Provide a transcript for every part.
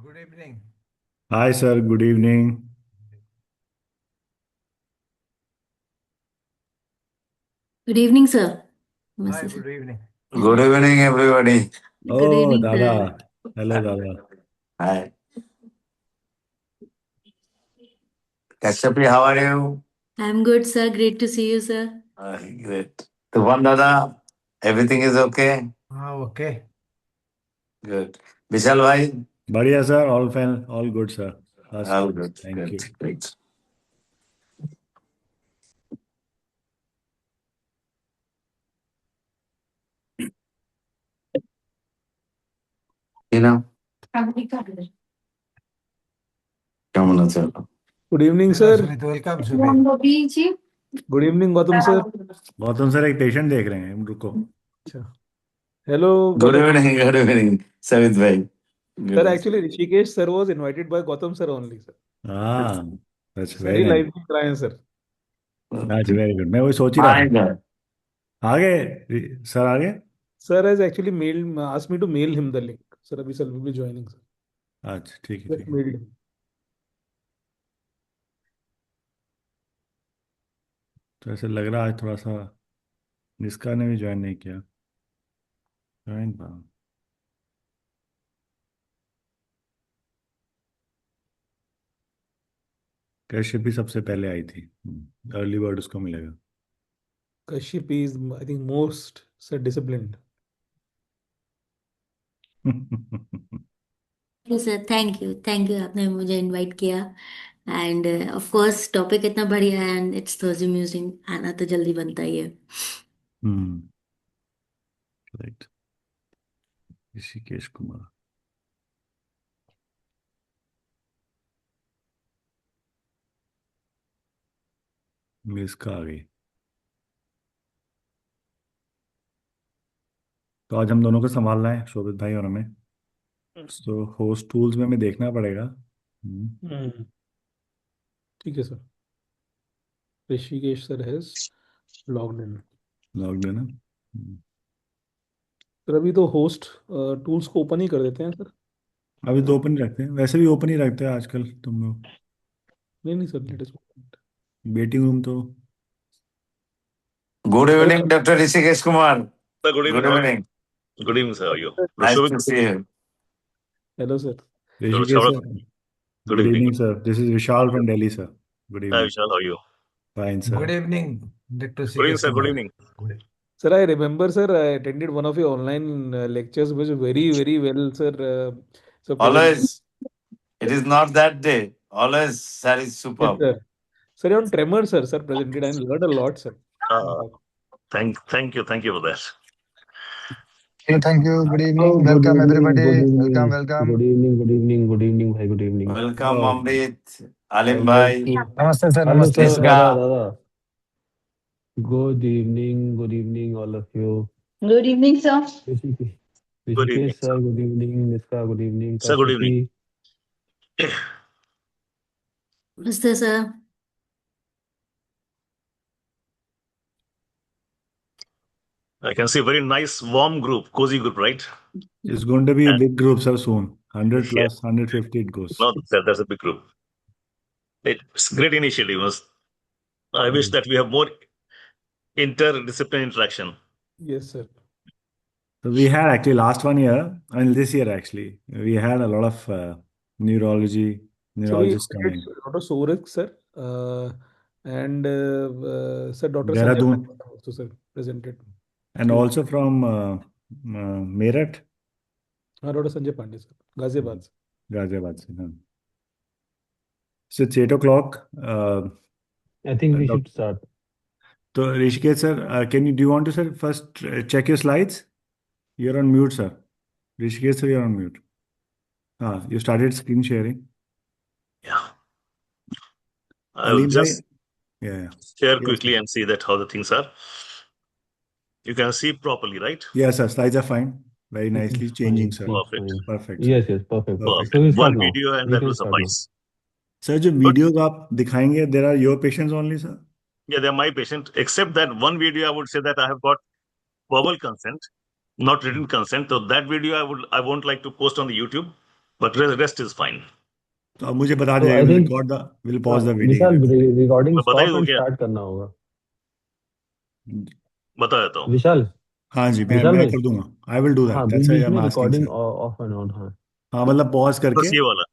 Good evening. Hi, sir. Good evening. Good evening, sir. Hi, Namaste, sir. good evening. Good evening, everybody. Good Oh, evening, sir. Dada. Hello, Dada. Hi. Kashyap, how are you? I'm good, sir. Great to see you, sir. Great. Tufan Dada, everything is okay? Okay. Good. Vishal bhai? बढ़िया sir. All fine. All good, sir. First All class. good. Thank Good. you. Great. You know, কেমন আছে? Good evening, Hello, sir. Sumit. Welcome, Sumit. Good evening, Gautam sir. Gautam sir एक patient देख रहे हैं रुको. अच्छा. Hello, Good Gautam. evening, good evening, Savit bhai. Sir, Good. actually, Rishikesh sir was invited by Gautam sir only, sir. हाँ, that's Sir, very he nice. live in Ryan, sir. That's very good. मैं वही सोच ही रहा Hi था. there. आगे sir आगे. Sir has actually asked me to mail him the link. Sir, abhi sir will be joining, sir. अच्छा ठीक है Just ठीक है. mailed him. तो ऐसे लग रहा है थोड़ा सा निष्का ने भी ज्वाइन नहीं किया. ज्वाइन पा. कैशिप भी सबसे पहले आई थी. अर्ली बर्ड उसको मिलेगा. Kashyap is, I think, most, sir, disciplined. Thank you, sir. Thank you. Thank you. आपने मुझे invite किया. And of course, topic इतना बढ़िया है and it's Thursday music. आना तो जल्दी बनता ही है. राइट. ऋषिकेश कुमार. निष्का आ गई. तो आज हम दोनों को संभालना है, शोभित भाई और हमें. तो होस्ट टूल्स में हमें देखना पड़ेगा. ठीक है, sir. Rishikesh sir has logged in. Logged है ना. सर अभी तो होस्ट टूल्स को ओपन ही कर देते हैं, सर. अभी तो ओपन ही रखते हैं, वैसे भी ओपन ही रखते हैं आजकल तुम लोग. नहीं नहीं sir, let us open. Waiting room तो. Good sir evening, Dr. Rishikesh Kumar. Sir, good evening. Good evening. Good evening, sir. How are you? Nice Shobit, to see you. Hello sir. Rishikesh sir. good good evening. Evening sir. This is Vishal from Delhi sir. Good Hi, evening. Vishal. How are you? Fine Good sir. evening, Dr. Good evening, C.K. sir. Good Kumar. evening. Good. Sir, I remember, sir, I attended one of your online lectures, which was very, very well, sir. So presented. Always. It is not that day. Always, sir is Yes, superb. sir. Sir, on tremor, sir presented and learned a lot, sir. Uh, thank you for that. Thank you. Good Oh, evening. good Welcome, evening, good everybody. Welcome, evening, welcome. good evening, good evening, good evening, bhai, good evening. Welcome, Oh, Amrit, Alim Hello, bhai, Namaste, sir. hello, Namaste. sir, Niska. Dada. Good evening, all of you. Good evening, sir. Rishikesh, Good evening, Rishikesh sir. sir, good evening, Niska, good evening, Sir, good evening. Kashyapi. Namaste, sir. I can see a very nice, warm group, cozy group, right? it's going to be a big group sir soon. 100 Yeah. plus 150 it goes. No, that's a big group. It's great initiative. I wish that we have more interdisciplinary interaction. Yes, sir. So we had actually last 1 year and this year actually we had a lot of neurology So we neurologists invited coming. Dr. Sorik, sir, and sir, Dr. Sanjay Dehradun. Pandey also, sir, presented. And also from Meerut. Dr. Sanjay Pandey, sir, Ghaziabad. Ghaziabad से, हाँ. So it's 8 o'clock. I think we Doc- should start. So Rishikesh sir, do you want to sir first check your slides? You're on mute, sir. Rishikesh sir, you're on mute. You started screen sharing. Yeah. I will Alim bhai, just yeah. share Yes, quickly sir. and see that how the things are. You can see properly, right? Yes, sir. Slides are fine. Very It nicely is changing, fine, sir. it is Perfect. fine. Perfect, sir. Yes, yes, perfect, perfect. Perfect. So we start One now. video and We that will can start now. suffice. Sir जो Good. Videos आप दिखाएंगे there are your patients only sir. Yeah, they're my patient, except that one video I would say that I have got verbal consent, not written consent. So that video I won't like to post on the YouTube. but rest is fine. तो अब मुझे बता So दीजिएगा, I we'll think record the, we'll pause the video. Vishal recording मैं बता ही stop दूं and क्या? Start करना होगा। बता देता हूँ। विशाल हाँ जी, विशाल मैं भाई, कर दूंगा, I will do that. हाँ That's beach why beach I'm में asking recording sir. Of and on. हाँ हाँ मतलब पॉज करके बस ये वाला।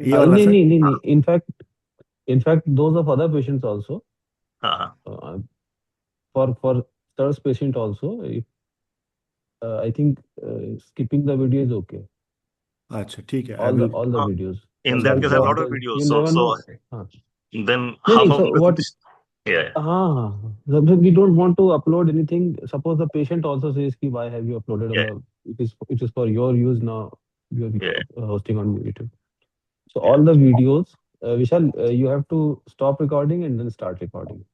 ये वाला नहीं सर. नहीं नहीं नहीं, in fact those of other patients also, हाँ हाँ for SIRS patient also, if I think skipping the video is okay. अच्छा ठीक है, I All the will. videos, in that because case I have a lot of because videos, you so never know. हाँ then नहीं half नहीं, of so what? yeah. हाँ, we don't want to upload anything. Suppose the patient also says कि why have you uploaded on Yeah. the, it is for your use now, you are Yeah. hosting on YouTube. So Yeah. all the videos, Vishal, you have to stop recording and then start recording.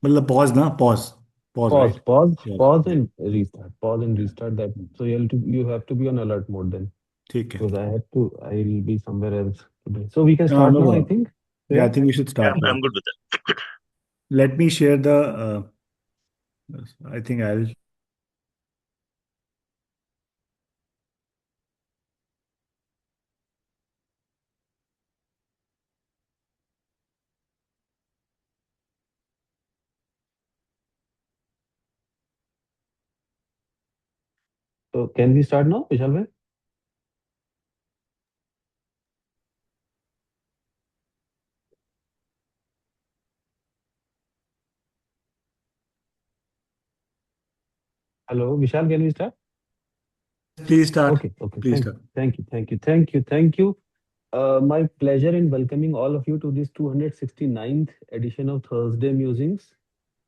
मतलब pause ना, pause Pause, right? pause Yeah. and restart. Pause and restart that. So you have to be on alert mode then, ठीक है. because I will be somewhere else today. So we can No, start no now, I problem. think. Yeah, I think we should Yeah, start now. I'm good with that. Let me share the. I think I'll. So can we start now, Vishal bhai? Hello, Vishal, can we start? Please start. Okay, okay. Please start. Thank you. My pleasure in welcoming all of you to this 269th edition of Thursday Musings,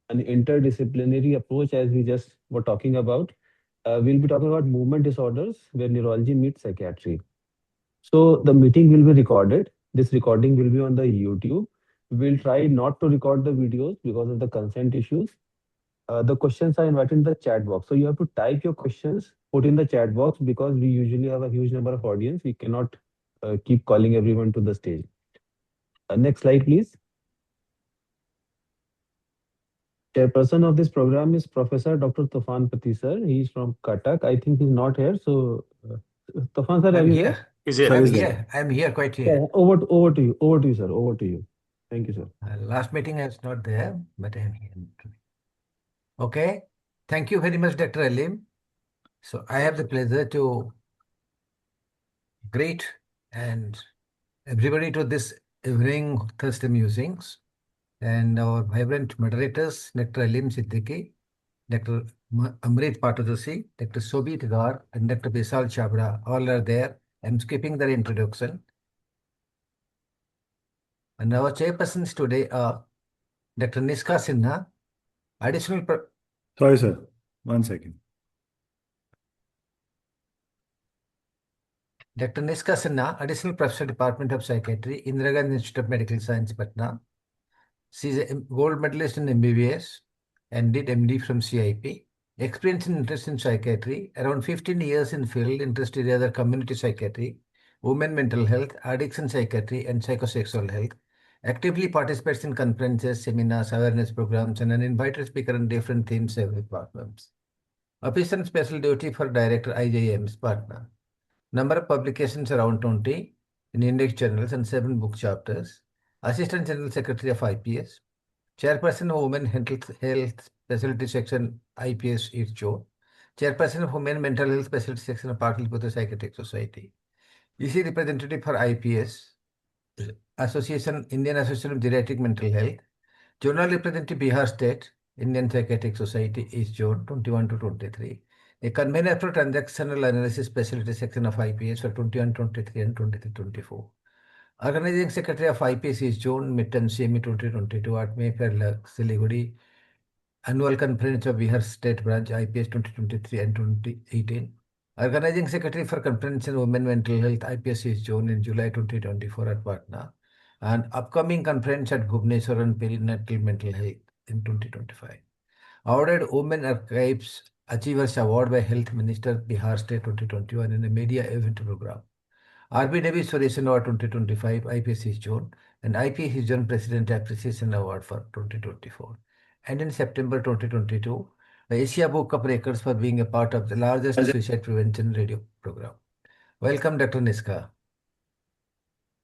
an interdisciplinary approach, as we just were talking about. We'll be talking about movement disorders where neurology meets psychiatry. So the meeting will be recorded. This recording will be on the YouTube. We'll try not to record the videos because of the consent issues. The questions are invited in the chat box. So you have to type your questions, put in the chat box, because we usually have a huge number of audience. We cannot keep calling everyone to the stage. Next slide, please. Chairperson of this program is Professor Dr. Tufan Pati sir. He is from Cuttack. I think he's not here. So, Tufan sir, are I'm you here. there? Is it? Sir I'm is there. here. I'm here, quite Yeah, here. over to you. Over to you, sir. Over to you. Thank you, sir. Last meeting I was not there, but I'm here. Okay. Thank you very much, Dr. Alim. So I have the pleasure to greet and everybody to this evening Thursday musings and our vibrant moderators, Dr. Alim Siddiqui, Dr. Amrit Patadasi, Dr. Sobit Gar, and Dr. Bisal Chabra. All are there. I'm skipping their introduction. And our chairpersons today are Dr. Niska Sinha, additional Sorry, sir. 1 second. Dr. Niska Sinha, Additional Professor, Department of Psychiatry, Indira Gandhi Institute of Medical Science, Patna. She's a gold medalist in MBBS and did MD from CIP. Experience and interest in psychiatry, around 15 years in field, interest in other community psychiatry, women mental health, addiction psychiatry, and psychosexual health. Actively participates in conferences, seminars, awareness programs, and an invited speaker on different themes every platforms. Officer and special duty for Director IJM's Patna. Number of publications around 20 in index journals and 7 book chapters. Assistant General Secretary of IPS. Chairperson of Women Health Specialty Section IPS East Zone. Chairperson of Women Mental Health Specialty Section of Pataliputra Psychiatric Society. EC representative for IPS. Association, Indian Association of Geriatric Mental Health. Journal representative Bihar State, Indian Psychiatric Society East Zone 21 to 23. A convener for transactional analysis specialty section of IPS for 21-23 and 23-24. Organizing Secretary of IPS is June midterm CME 2022 at Mayfair Siliguri. Annual Conference of Bihar State Branch IPS 2023 and 2018. Organizing Secretary for Conference on Women Mental Health IPS is June in July 2024 at Patna. And upcoming conference at Bhubaneswar on perinatal mental health in 2025. Awarded Women Archives Achievers Award by Health Minister Bihar State 2021 in a media event program. RBW Suresh Award 2025 IPS is June and IPS is June President Appreciation Award for 2024. And in September 2022, the Asia Book of Records for being a part of the largest suicide prevention radio program. Welcome, Dr. Niska.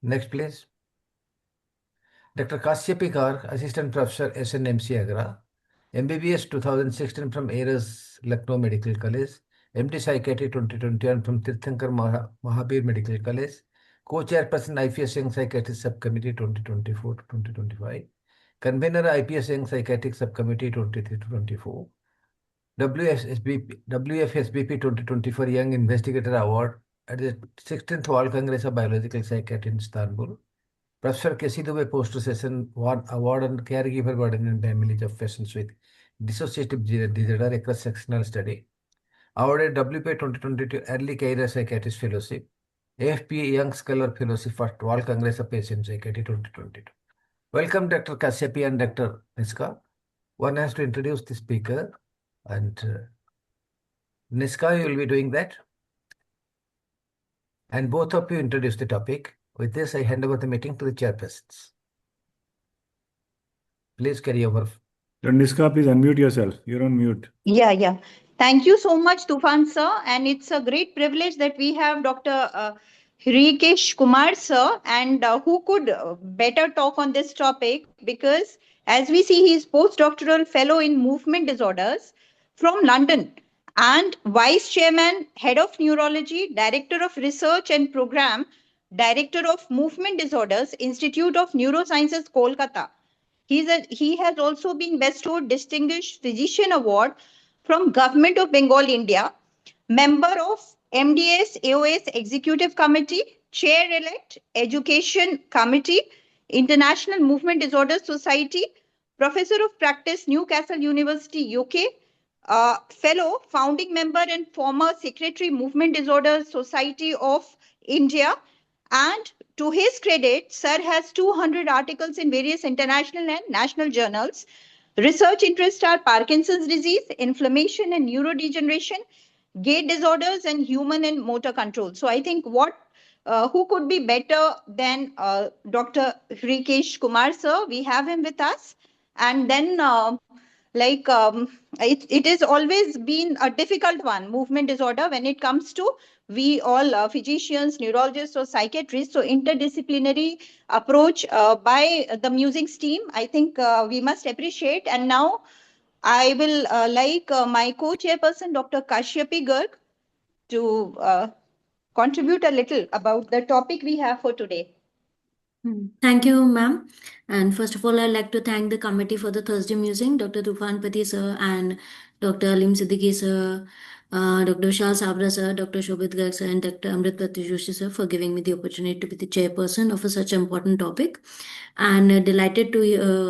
Next, please. Dr. Kashyap Garg, Assistant Professor, SNMC Agra, MBBS 2016 from ARS Lucknow Medical College, MD Psychiatry 2021 from Tirthankar Mahabir Medical College, Co-Chairperson IPS Young Psychiatric Subcommittee 2024 to 2025, Convener IPS Young Psychiatric Subcommittee 23 to 24, WFSBP 2024 Young Investigator Award at the 16th World Congress of Biological Psychiatry in Istanbul. Professor K.C. Dubey Poster Session Award on Caregiver Burden in Families of Patients with Dissociative Disorder across sectional study. Awarded WPA 2022 Early Career Psychiatrist Fellowship. AFP Young Scholar Fellowship for World Congress of Patient Psychiatry 2022. Welcome Dr. Kasyapi and Dr. Niska. One has to introduce the speaker, and Niska, you will be doing that. And both of you introduce the topic. With this, I hand over the meeting to the chairpersons. Please carry over. Niska, please unmute yourself. You're on mute. Yeah. Thank you so much, Tufan sir. And it's a great privilege that we have Dr. Hrikesh Kumar sir, and who could better talk on this topic, because as we see, he is postdoctoral fellow in movement disorders from London and vice chairman, head of neurology, director of research and program, director of movement disorders, Institute of Neurosciences, Kolkata. He has also been bestowed Distinguished Physician Award from Government of Bengal, India, member of MDS AOS Executive Committee, Chair-elect Education Committee, International Movement Disorders Society, Professor of Practice, Newcastle University, UK, fellow, founding member and former Secretary, Movement Disorders Society of India, and to his credit, sir has 200 articles in various international and national journals. Research interests are Parkinson's disease, inflammation and neurodegeneration, gait disorders, and human and motor control. So I think who could be better than Dr. Hrikesh Kumar sir? We have him with us. And then it has always been a difficult one, movement disorder, when it comes to we all physicians, neurologists or psychiatrists. So interdisciplinary approach by the musings team, I think we must appreciate. And now I will my co-chairperson, Dr. Kashyapi Garg, to contribute a little about the topic we have for today. Thank you, ma'am. And first of all, I'd like to thank the committee for the Thursday musing, Dr. Tufan Pati sir and Dr. Alim Siddiqui sir, Dr. Shah Sabra sir, Dr. Shobit Garg sir, and Dr. Amrit Pati Joshi sir for giving me the opportunity to be the chairperson of such an important topic. And delighted to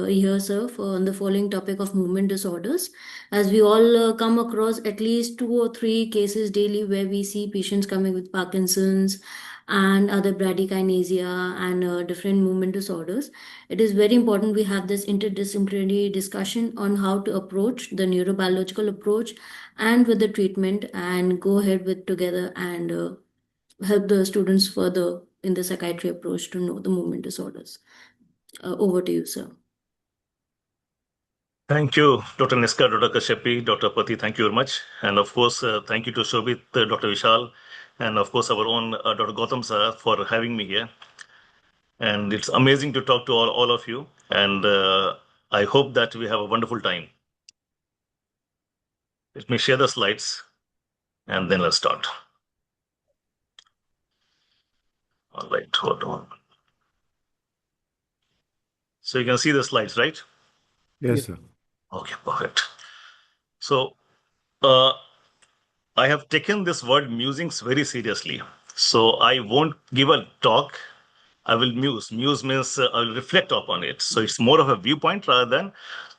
hear sir on the following topic of movement disorders. As we all come across at least 2 or 3 cases daily where we see patients coming with Parkinson's and other bradykinesia and different movement disorders, it is very important we have this interdisciplinary discussion on how to approach the neurobiological approach and with the treatment, and go ahead with together and help the students further in the psychiatry approach to know the movement disorders. Over to you, sir. Thank you, Dr. Niska, Dr. Kashyapi, Dr. Pati. Thank you very much. And of course, thank you to Shobit, Dr. Vishal, and of course, our own Dr. Gautam sir for having me here. And it's amazing to talk to all of you. And I hope that we have a wonderful time. Let me share the slides and then let's start. All right, hold on. So you can see the slides, right? Yes, sir. Okay, perfect. So I have taken this word musings very seriously. So I won't give a talk. I will muse. Muse means I will reflect upon it. So it's more of a viewpoint rather than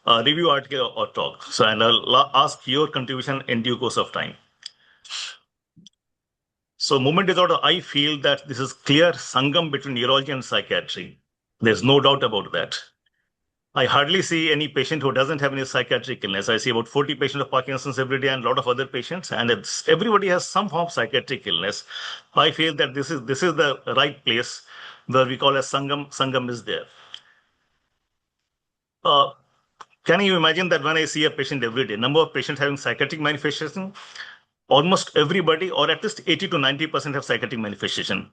a review article or talk. So and I'll ask your contribution in due course of time. So movement disorder, I feel that this is clear sangam between neurology and psychiatry. There's no doubt about that. I hardly see any patient who doesn't have any psychiatric illness. I see about 40 patients of Parkinson's every day and a lot of other patients, and everybody has some form of psychiatric illness. I feel that this is the right place where we call as sangam. Sangam is there. Can you imagine that when I see a patient every day, number of patients having psychiatric manifestation, almost everybody, or at least 80 to 90% have psychiatric manifestation.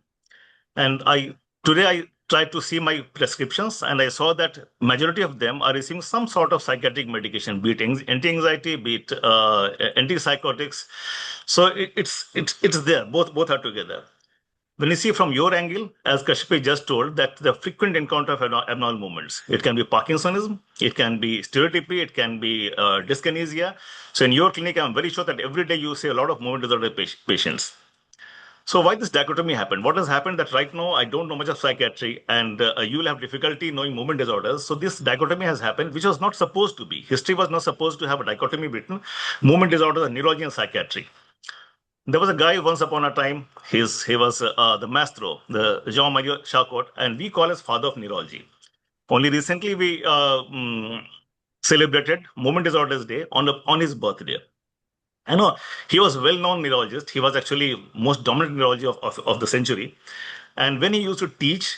And I Today, I tried to see my prescriptions, and I saw that majority of them are receiving some sort of psychiatric medication, be it anti-anxiety, be it antipsychotics. So it's there. Both are together. When you see from your angle, as Kashyapi just told, that the frequent encounter of abnormal movements, it can be Parkinsonism, it can be stereotypy, it can be dyskinesia. So in your clinic, I'm very sure that every day you see a lot of movement disorder patients. So why this dichotomy happened? What has happened that right now I don't know much of psychiatry, and you will have difficulty knowing movement disorders. So this dichotomy has happened, which was not supposed to be. History was not supposed to have a dichotomy between movement disorders and neurology and psychiatry. There was a guy once upon a time. He was the maestro, the Jean-Marie Charcot, and we call as father of neurology. Only recently we celebrated Movement Disorders Day on his birthday. I know he was a well-known neurologist. He was actually most dominant neurologist of the century. And when he used to teach,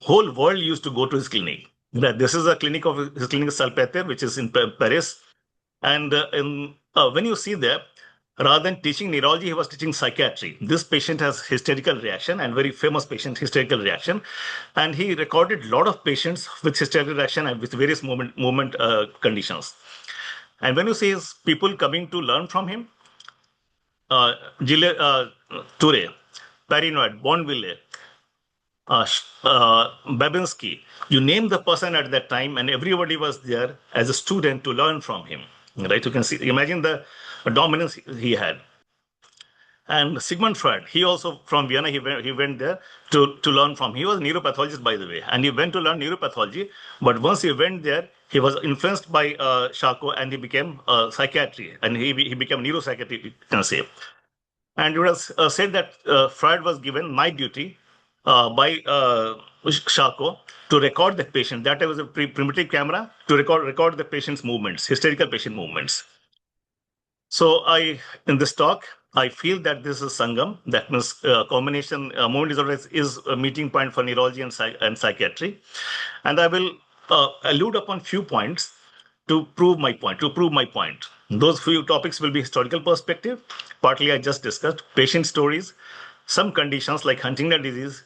whole world used to go to his clinic. This is a clinic of his clinic Salpêtre, which is in Paris. And when you see there, rather than teaching neurology, he was teaching psychiatry. This patient has hysterical reaction, and very famous patient hysterical reaction. And he recorded a lot of patients with hysterical reaction and with various movement conditions. And when you see his people coming to learn from him, Gilles Touré, Paranoid, Bonville, Babinski, you name the person at that time, and everybody was there as a student to learn from him. Right? You can see, imagine the dominance he had. And Sigmund Freud, he also from Vienna, he went there to learn from. He was a neuropathologist, by the way, and he went to learn neuropathology. But once he went there, he was influenced by Charcot, and he became psychiatry, and he became neuropsychiatry, you can say. And it was said that Freud was given night duty by Charcot to record the patient. That was a primitive camera to record the patient's movements, hysterical patient movements. So in this talk, I feel that this is Sangam. That means combination movement disorder is a meeting point for neurology and psychiatry. And I will allude upon few points to prove my point. Those few topics will be historical perspective. Partly I just discussed patient stories, some conditions like Huntington disease,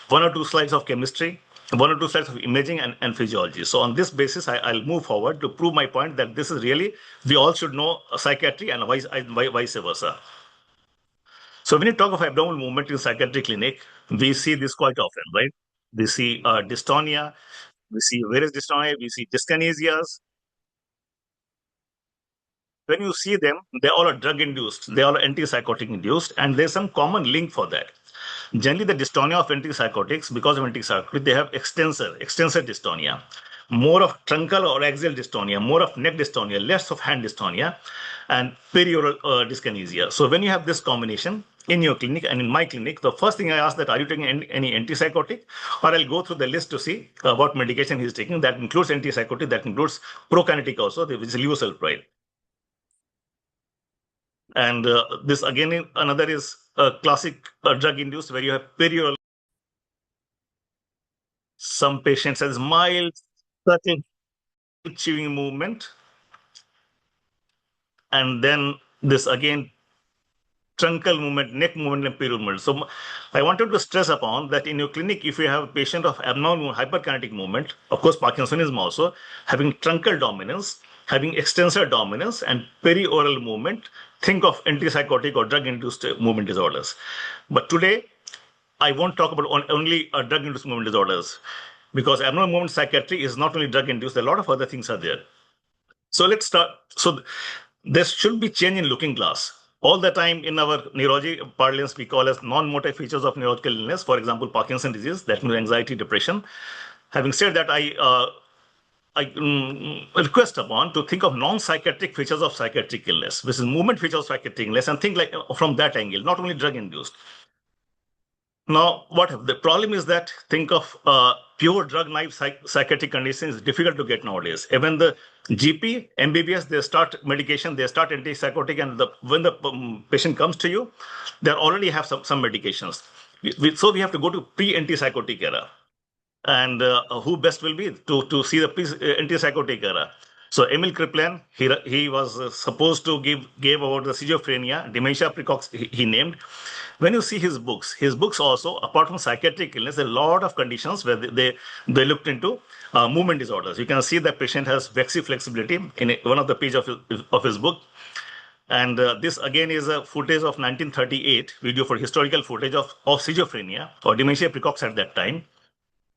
1 or 2 slides of chemistry, 1 or 2 slides of imaging and physiology. So on this basis, I'll move forward to prove my point that this is really, we all should know psychiatry and vice versa. So when you talk of abdominal movement in psychiatric clinic, we see this quite often, right? We see dystonia, we see various dystonia, we see dyskinesias. When you see them, they all are drug-induced, they all are antipsychotic induced, and there's some common link for that. Generally, the dystonia of antipsychotics, because of antipsychotics, they have extensor dystonia, more of truncal or axial dystonia, more of neck dystonia, less of hand dystonia, and perioral dyskinesia. So when you have this combination in your clinic and in my clinic, the first thing I ask that, are you taking any antipsychotic? Or I'll go through the list to see what medication he's taking. That includes antipsychotic, that includes prokinetic also, which is levosulfide. And this again, another is a classic drug-induced where you have perioral. Some patients has mild, subtle chewing movement. And then this again, truncal movement, neck movement, and perioral movement. So I wanted to stress upon that in your clinic, if you have a patient of abnormal hyperkinetic movement, of course, Parkinsonism also, having truncal dominance, having extensor dominance, and perioral movement, think of antipsychotic or drug-induced movement disorders. But today, I won't talk about only drug-induced movement disorders, because abnormal movement psychiatry is not only drug-induced, a lot of other things are there. So let's start. So there should be change in looking glass. All the time in our neurology parlance, we call as non-motor features of neurological illness, for example, Parkinson's disease, that means anxiety, depression. Having said that, I request upon to think of non-psychiatric features of psychiatric illness, which is movement features of psychiatric illness, and think like from that angle, not only drug-induced. Now, what the problem is that think of pure drug-naive psychiatric conditions is difficult to get nowadays. Even the GP, MBBS, they start medication, they start antipsychotic, and when the patient comes to you, they already have some medications. So we have to go to pre-antipsychotic era. And who best will be to see the antipsychotic era? So Emil Kraepelin, he was supposed to gave about the schizophrenia, dementia precox he named. When you see his books also, apart from psychiatric illness, a lot of conditions where they looked into movement disorders. You can see that patient has flexibly in one of the page of his book. And this again is a footage of 1938 video for historical footage of schizophrenia or dementia precox at that time.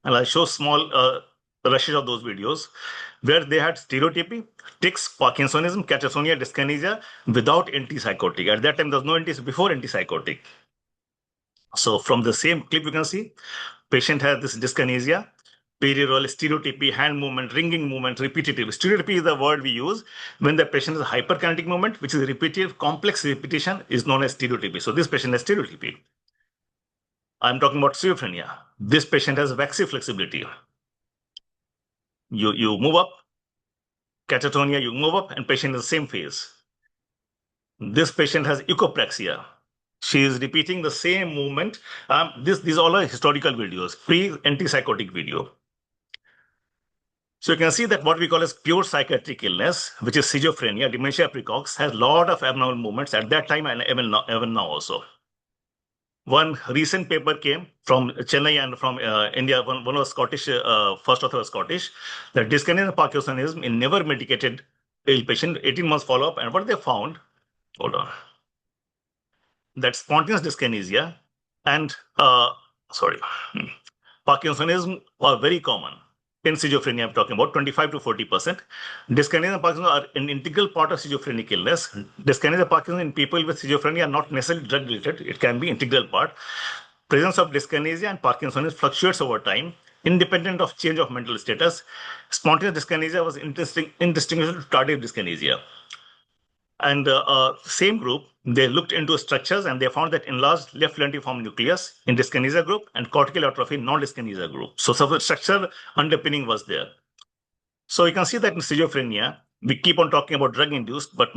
And I'll show small rushes of those videos where they had stereotypy, tics, Parkinsonism, catatonia, dyskinesia without antipsychotic. At that time, there was no before antipsychotic. So from the same clip, you can see patient has this dyskinesia, perioral, stereotypy, hand movement, ringing movement, repetitive. Stereotypy is the word we use when the patient has hyperkinetic movement, which is repetitive, complex repetition is known as stereotypy. So this patient has stereotypy. I'm talking about schizophrenia. This patient has waxy flexibility. You move up, catatonia, you move up, and patient in the same phase. This patient has eucopraxia. She is repeating the same movement. These all are historical videos, pre-antipsychotic video. So you can see that what we call as pure psychiatric illness, which is schizophrenia, dementia precox, has a lot of abnormal movements at that time and even now also. One recent paper came from Chennai and from India. One was Scottish, first author was Scottish, that dyskinesia and Parkinsonism in never medicated ill patient, 18 months follow-up. And what they found, hold on, that spontaneous dyskinesia and, Parkinsonism are very common. In schizophrenia, I'm talking about 25 to 40%. Dyskinesia and Parkinson are an integral part of schizophrenic illness. Dyskinesia and Parkinson in people with schizophrenia are not necessarily drug-related. It can be integral part. Presence of dyskinesia and Parkinsonism fluctuates over time, independent of change of mental status. Spontaneous dyskinesia was indistinguishable to tardive dyskinesia. And same group, they looked into structures and they found that enlarged left lentiform nucleus in dyskinesia group and cortical atrophy non-dyskinesia group. So some structure underpinning was there. So you can see that in schizophrenia, we keep on talking about drug-induced, but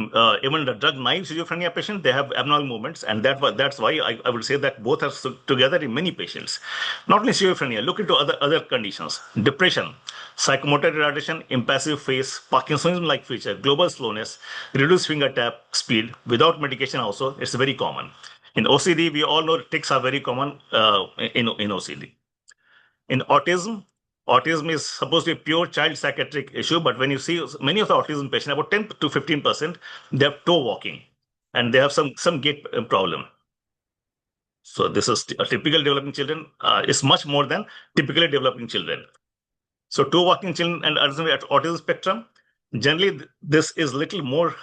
even the drug-naive schizophrenia patient, they have abnormal movements, and that's why I would say that both are together in many patients. Not only schizophrenia, look into other conditions. Depression, psychomotor retardation, impassive face, Parkinsonism-like feature, global slowness, reduced finger tap speed, without medication also, it's very common. In OCD, we all know tics are very common in OCD. In autism is supposed to be a pure child psychiatric issue, but when you see many of the autism patients, about 10 to 15%, they have toe walking and they have some gait problem. So this is a typical developing children. It's much more than typically developing children. So toe walking children and autism spectrum, generally this is little more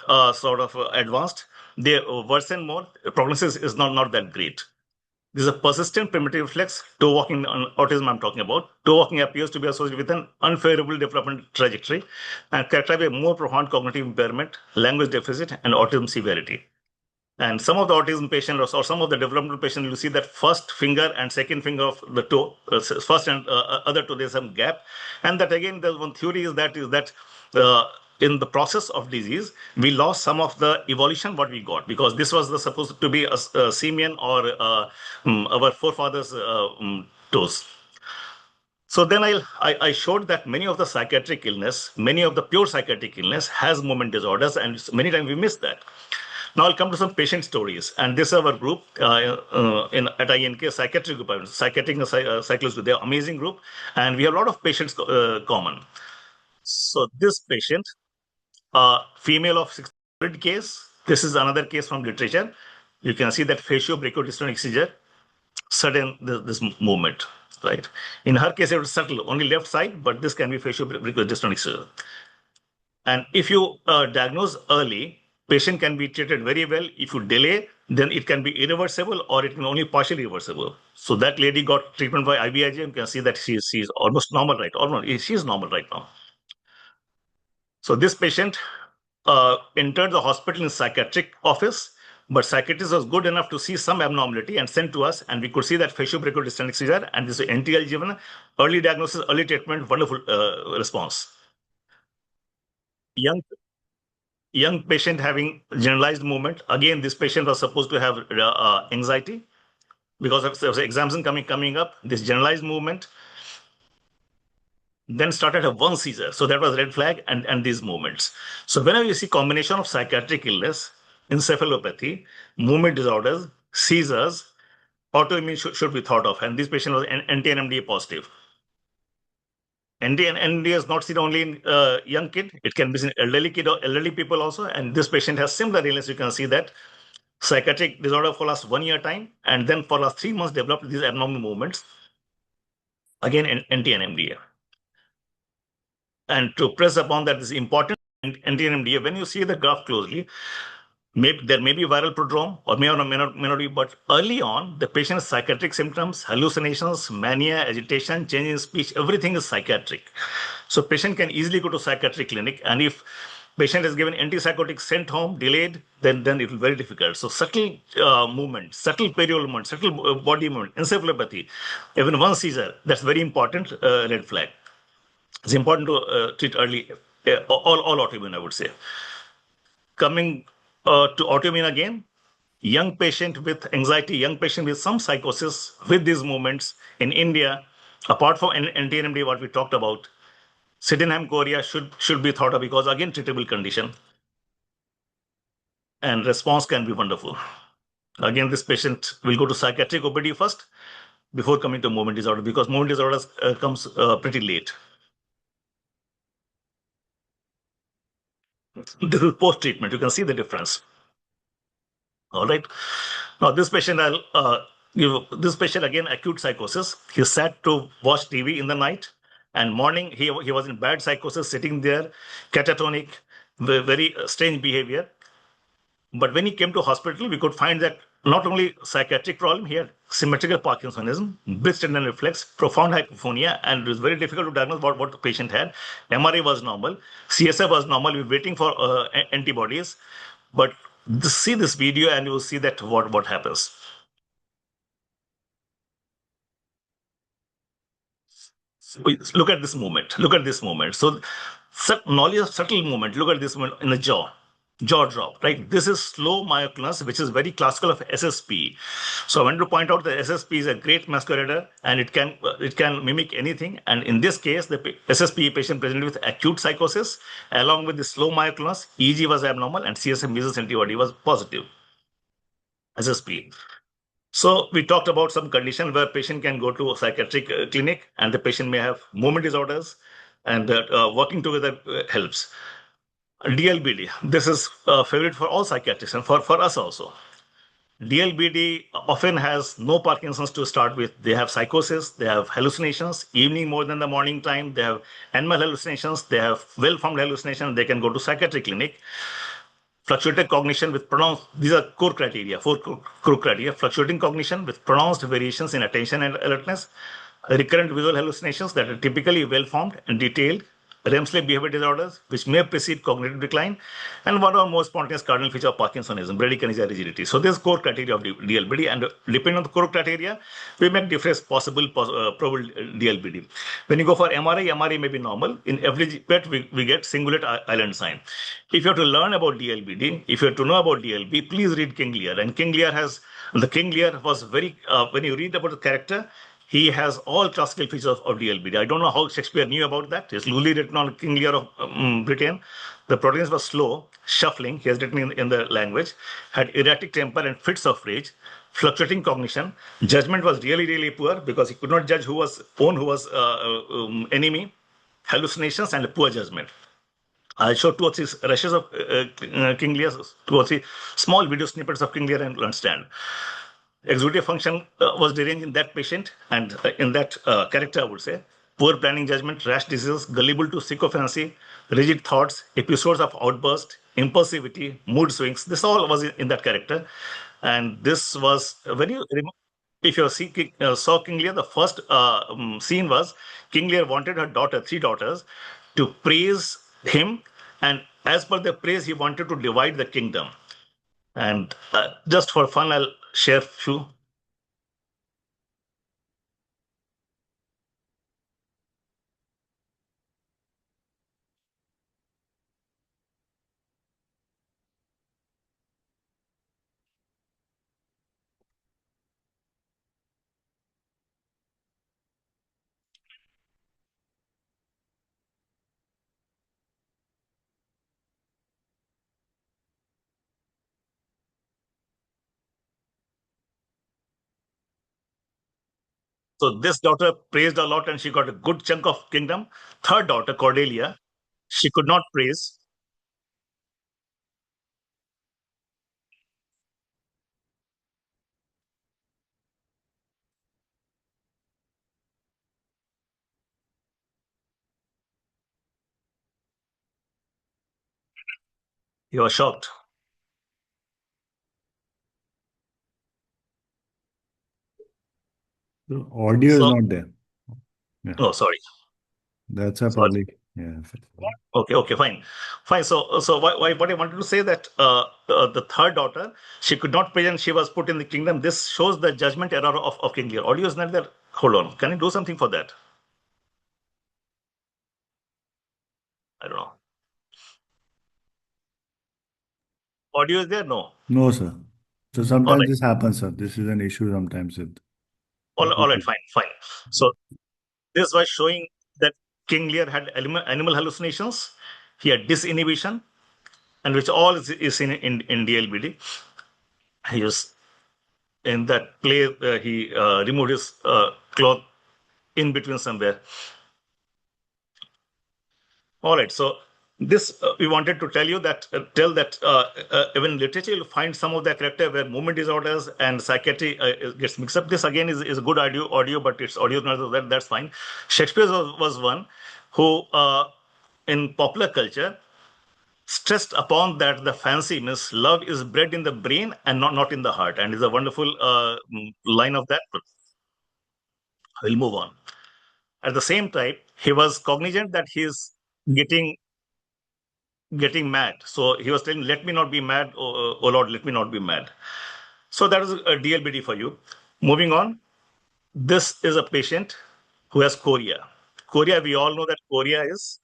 advanced. They worsen more. Prognosis is not that great. This is a persistent primitive reflex, toe walking on autism I'm talking about. Toe walking appears to be associated with an unfavorable development trajectory and characterized by more profound cognitive impairment, language deficit, and autism severity. And some of the autism patients or some of the developmental patients, you see that first finger and second finger of the toe, first and other toe, there's some gap. And that again, there's one theory is that in the process of disease, we lost some of the evolution what we got, because this was supposed to be a simian or our forefathers' toes. So then I showed that many of the psychiatric illness, many of the pure psychiatric illness has movement disorders, and many times we miss that. Now I'll come to some patient stories, and this is our group at INK, psychiatric group, psychiatric cyclists. They're amazing group, and we have a lot of patients common. So this patient, female of 600 case. This is another case from literature. You can see that facio-brachydystonic seizure, sudden this movement, right? In her case, it was subtle, only left side, but this can be facio-brachydystonic seizure. And if you diagnose early, patient can be treated very well. If you delay, then it can be irreversible or it can only partially reversible. So that lady got treatment by IVIG. You can see that she's almost normal, right? She's normal right now. So this patient entered the hospital in psychiatric office, but psychiatrist was good enough to see some abnormality and sent to us, and we could see that facio-brachydystonic seizure, and this is NTL given, early diagnosis, early treatment, wonderful response. Young patient having generalized movement. Again, this patient was supposed to have anxiety because of exams coming up. This generalized movement. then started a one seizure. So that was red flag and these movements. So whenever you see combination of psychiatric illness, encephalopathy, movement disorders, seizures, autoimmune should be thought of. And this patient was anti-NMDA positive. NMDA is not seen only in young kid. It can be seen in elderly kid or elderly people also. And this patient has similar illness. You can see that psychiatric disorder for last 1 year time. And then for last 3 months developed these abnormal movements. Again, anti-NMDA. And to press upon that is important anti-NMDA. When you see the graph closely, there may be viral prodrome or may not be, but early on, the patient's psychiatric symptoms, hallucinations, mania, agitation, change in speech, everything is psychiatric. So patient can easily go to psychiatric clinic, and if patient is given antipsychotic sent home, delayed, then it will be very difficult. So subtle movement, subtle perioral movement, subtle body movement, encephalopathy, even one seizure, that's very important red flag. It's important to treat early, all autoimmune, I would say. Coming to autoimmune again, young patient with anxiety, young patient with some psychosis with these movements in India, apart from anti-NMDA, what we talked about, Sydenham chorea should be thought of because again treatable condition, and response can be wonderful. Again, this patient will go to psychiatric OPD first before coming to movement disorder because movement disorders comes pretty late. This is post-treatment. You can see the difference. All right. Now, this patient, this patient again, acute psychosis. He sat to watch TV in the night, and morning he was in bad psychosis, sitting there, catatonic, very strange behavior. But when he came to hospital, we could find that not only psychiatric problem, he had symmetrical Parkinsonism, brisk tendon reflex, profound hypophonia, and it was very difficult to diagnose what the patient had. MRI was normal, CSF was normal. We were waiting for antibodies, but see this video and you will see that what happens. Look at this movement. Look at this movement. So, knowledge of subtle movement. Look at this movement in the jaw drop. Right. This is slow myoclonus, which is very classical of SSP. So, I want to point out that SSP is a great masquerader, and it can mimic anything. And in this case, the SSP patient presented with acute psychosis, along with the slow myoclonus. EEG was abnormal, and CSF measles antibody was positive. SSP. So we talked about some condition where patient can go to a psychiatric clinic and the patient may have movement disorders, and working together helps. DLBD, this is a favorite for all psychiatrists and for us also. DLBD often has no Parkinson's to start with. They have psychosis, they have hallucinations, evening more than the morning time, they have animal hallucinations, they have well-formed hallucinations, they can go to psychiatric clinic. Fluctuated cognition with pronounced, these are core criteria, four core criteria. Fluctuating cognition with pronounced variations in attention and alertness, recurrent visual hallucinations that are typically well-formed and detailed, REM sleep behavior disorders, which may precede cognitive decline, and one of the most spontaneous cardinal feature of Parkinsonism, bradykinesia rigidity. So this is core criteria of DLBD, and depending on the core criteria, we make different possible probable DLBD. When you go for MRI may be normal. In every PET, we get cingulate island sign. If you have to learn about DLBD, if you have to know about DLB, please read King Lear. And King Lear was very, when you read about the character, he has all classical features of DLBD. I don't know how Shakespeare knew about that. It's loosely written on King Lear of Britain. The protagonist was slow, shuffling, he has written in the language, had erratic temper and fits of rage, fluctuating cognition. Judgment was really, really poor because he could not judge who was enemy, hallucinations, and poor judgment. I showed 2 or 3 rushes of King Lear, 2 or 3 small video snippets of King Lear, and understand. Executive function was deranged in that patient and in that character, I would say. Poor planning judgment, rash decisions, gullible to sycophancy, rigid thoughts, episodes of outburst, impulsivity, mood swings. This all was in that character. And this was very, if you saw King Lear, the first scene was King Lear wanted her daughter, 3 daughters, to praise him. And as per the praise, he wanted to divide the kingdom. And just for fun, I'll share few. So this daughter praised a lot and she got a good chunk of kingdom. Third daughter, Cordelia, she could not praise. He was shocked. The audio is So, not there. Yeah, oh, sorry. that's a Sorry. probably. Yeah. Okay, fine. So what I wanted to say that the third daughter, she could not pray and she was put in the kingdom. This shows the judgment error of King Lear. Audio is not there. Hold on. Can you do something for that? I don't know. Audio is there? No. No, sir. So All sometimes right. this happens, sir. This is an issue sometimes with. All right. Fine. So this was showing that King Lear had animal hallucinations. He had disinhibition, and which all is in DLBD. He was in that play. He removed his cloth in between somewhere. All right. So this we wanted to tell you that even in literature you'll find some of the character where movement disorders and psychiatry gets mixed up. This again is a good audio, but it's audio not that. That's fine. Shakespeare was one who in popular culture stressed upon that the fancy means love is bred in the brain and not in the heart, and is a wonderful line of that. But we'll move on. At the same time, he was cognizant that he's getting mad. So he was telling, let me not be mad, oh Lord, let me not be mad. So that is a DLBD for you. Moving on, this is a patient who has chorea. Chorea, we all know that chorea is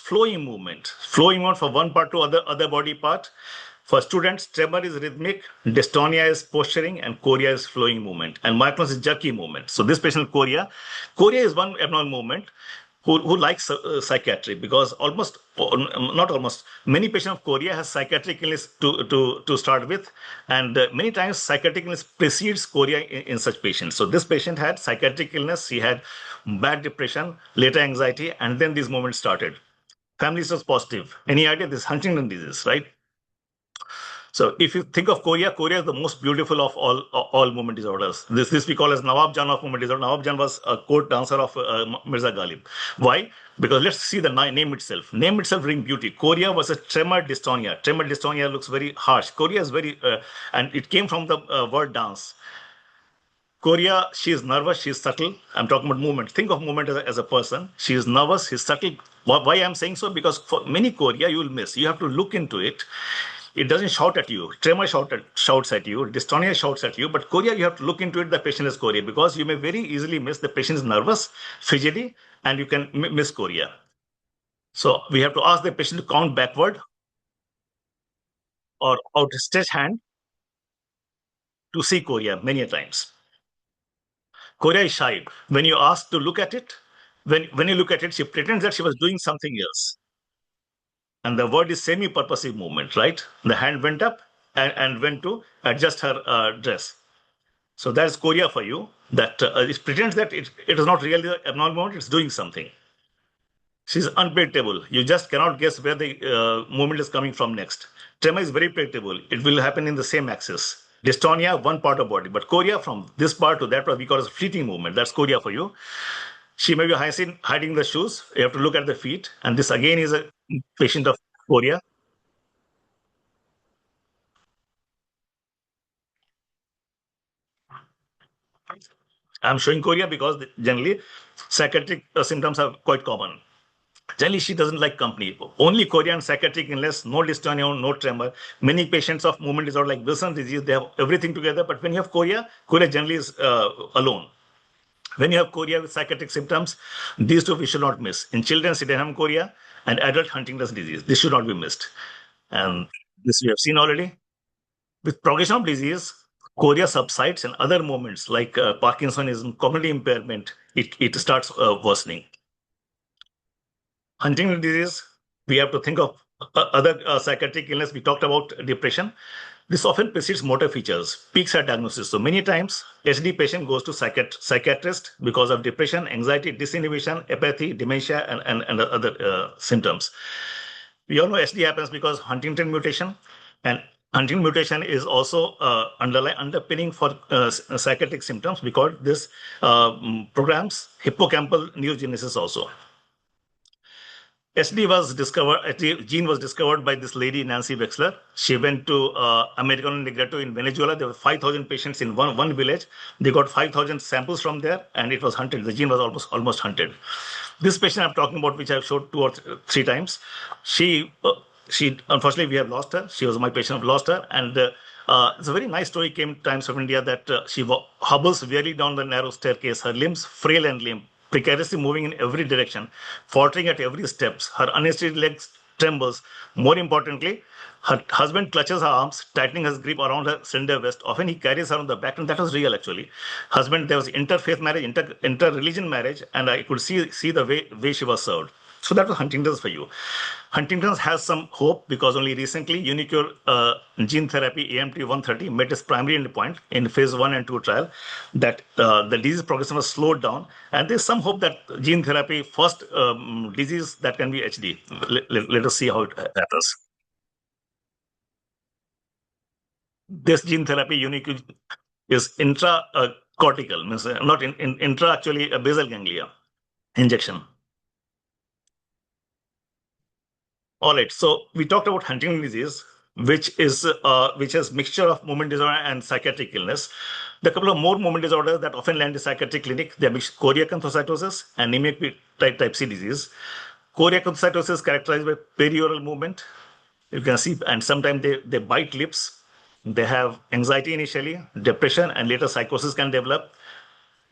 flowing movement from one part to other body part. For students, tremor is rhythmic, dystonia is posturing, and chorea is flowing movement, and myoclonus is jerky movement. So this patient chorea is one abnormal movement who likes psychiatry, because not almost, many patients of chorea has psychiatric illness to start with, and many times psychiatric illness precedes chorea in such patients. So this patient had psychiatric illness, he had bad depression, later anxiety, and then these movements started. Family was positive. Any idea? This Huntington disease, right? So if you think of chorea is the most beautiful of all movement disorders. This we call as Nawab Jan of movement disorder. Nawab Jan was a court dancer of Mirza Ghalib. Why? Because let's see the name itself. Name itself brings beauty. Chorea was a tremor dystonia. Tremor dystonia looks very harsh. Chorea is very, and it came from the word dance. Chorea, she is nervous, she is subtle. I'm talking about movement. Think of movement as a person. She is nervous, she's subtle. Why I'm saying so? Because for many chorea, you will miss. You have to look into it. It doesn't shout at you. Tremor shouts at you. Dystonia shouts at you. But chorea, you have to look into it. The patient is chorea, because you may very easily miss the patient is nervous, fidgety, and you can miss chorea. So we have to ask the patient to count backward or outstretch hand to see chorea many a times. Chorea is shy. When you ask to look at it, when you look at it, she pretends that she was doing something else. And the word is semi-purposive movement, right? The hand went up and went to adjust her dress. So that's chorea for you. That it pretends that it is not really an abnormal movement, it's doing something. She's unpredictable. You just cannot guess where the movement is coming from next. Tremor is very predictable. It will happen in the same axis. Dystonia, one part of body. But chorea, from this part to that part, we call it fleeting movement. That's chorea for you. She may be hiding the shoes. You have to look at the feet. And this again is a patient of chorea. I'm showing chorea because generally psychiatric symptoms are quite common. Generally, she doesn't like company. Only chorea and psychiatric illness, no dystonia, no tremor. Many patients of movement disorder like Wilson's disease, they have everything together. But when you have chorea generally is alone. When you have chorea with psychiatric symptoms, these two we should not miss. In children, sydenham chorea and adult Huntington's disease. This should not be missed. And this we have seen already. With progression of disease, chorea subsides and other movements like Parkinsonism, cognitive impairment, it starts worsening. Huntington disease, we have to think of other psychiatric illness. We talked about depression. This often precedes motor features, peaks at diagnosis. So many times, HD patient goes to psychiatrist because of depression, anxiety, disinhibition, apathy, dementia, and other symptoms. We all know HD happens because Huntington mutation, and Huntington mutation is also underpinning for psychiatric symptoms because this programs hippocampal neurogenesis also. HD gene was discovered by this lady, Nancy Wexler. She went to American Negreto in Venezuela. There were 5,000 patients in one village. They got 5,000 samples from there, and it was hunted. The gene was almost hunted. This patient I'm talking about, which I've showed 2 or 3 times, she unfortunately we have lost her. She was my patient. I've lost her, and it's a very nice story. Came Times of India that she hobbles wearily down the narrow staircase. Her limbs frail and limp, precariously moving in every direction, faltering at every step. Her unassisted legs trembles. More importantly, her husband clutches her arms, tightening his grip around her slender waist. Often he carries her on the back, and that was real actually. Husband, there was interfaith marriage, inter-religion marriage, and I could see the way she was served. So that was Huntington's for you. Huntington's has some hope because only recently Unicure gene therapy AMT-130 met its primary endpoint in phase 1 and 2 trial that the disease progression was slowed down, and there's some hope that gene therapy first disease that can be HD. Let us see how it happens. This gene therapy Unicure is intracortical, means not intra actually a basal ganglia injection. All right, so we talked about Huntington disease, which has mixture of movement disorder and psychiatric illness. The couple of more movement disorders that often land in psychiatric clinic, they are choreoacanthocitosis and Niemann-Pick type C disease. Choreoacanthocitosis is characterized by perioral movement. You can see, and sometimes they bite lips. They have anxiety initially, depression, and later psychosis can develop.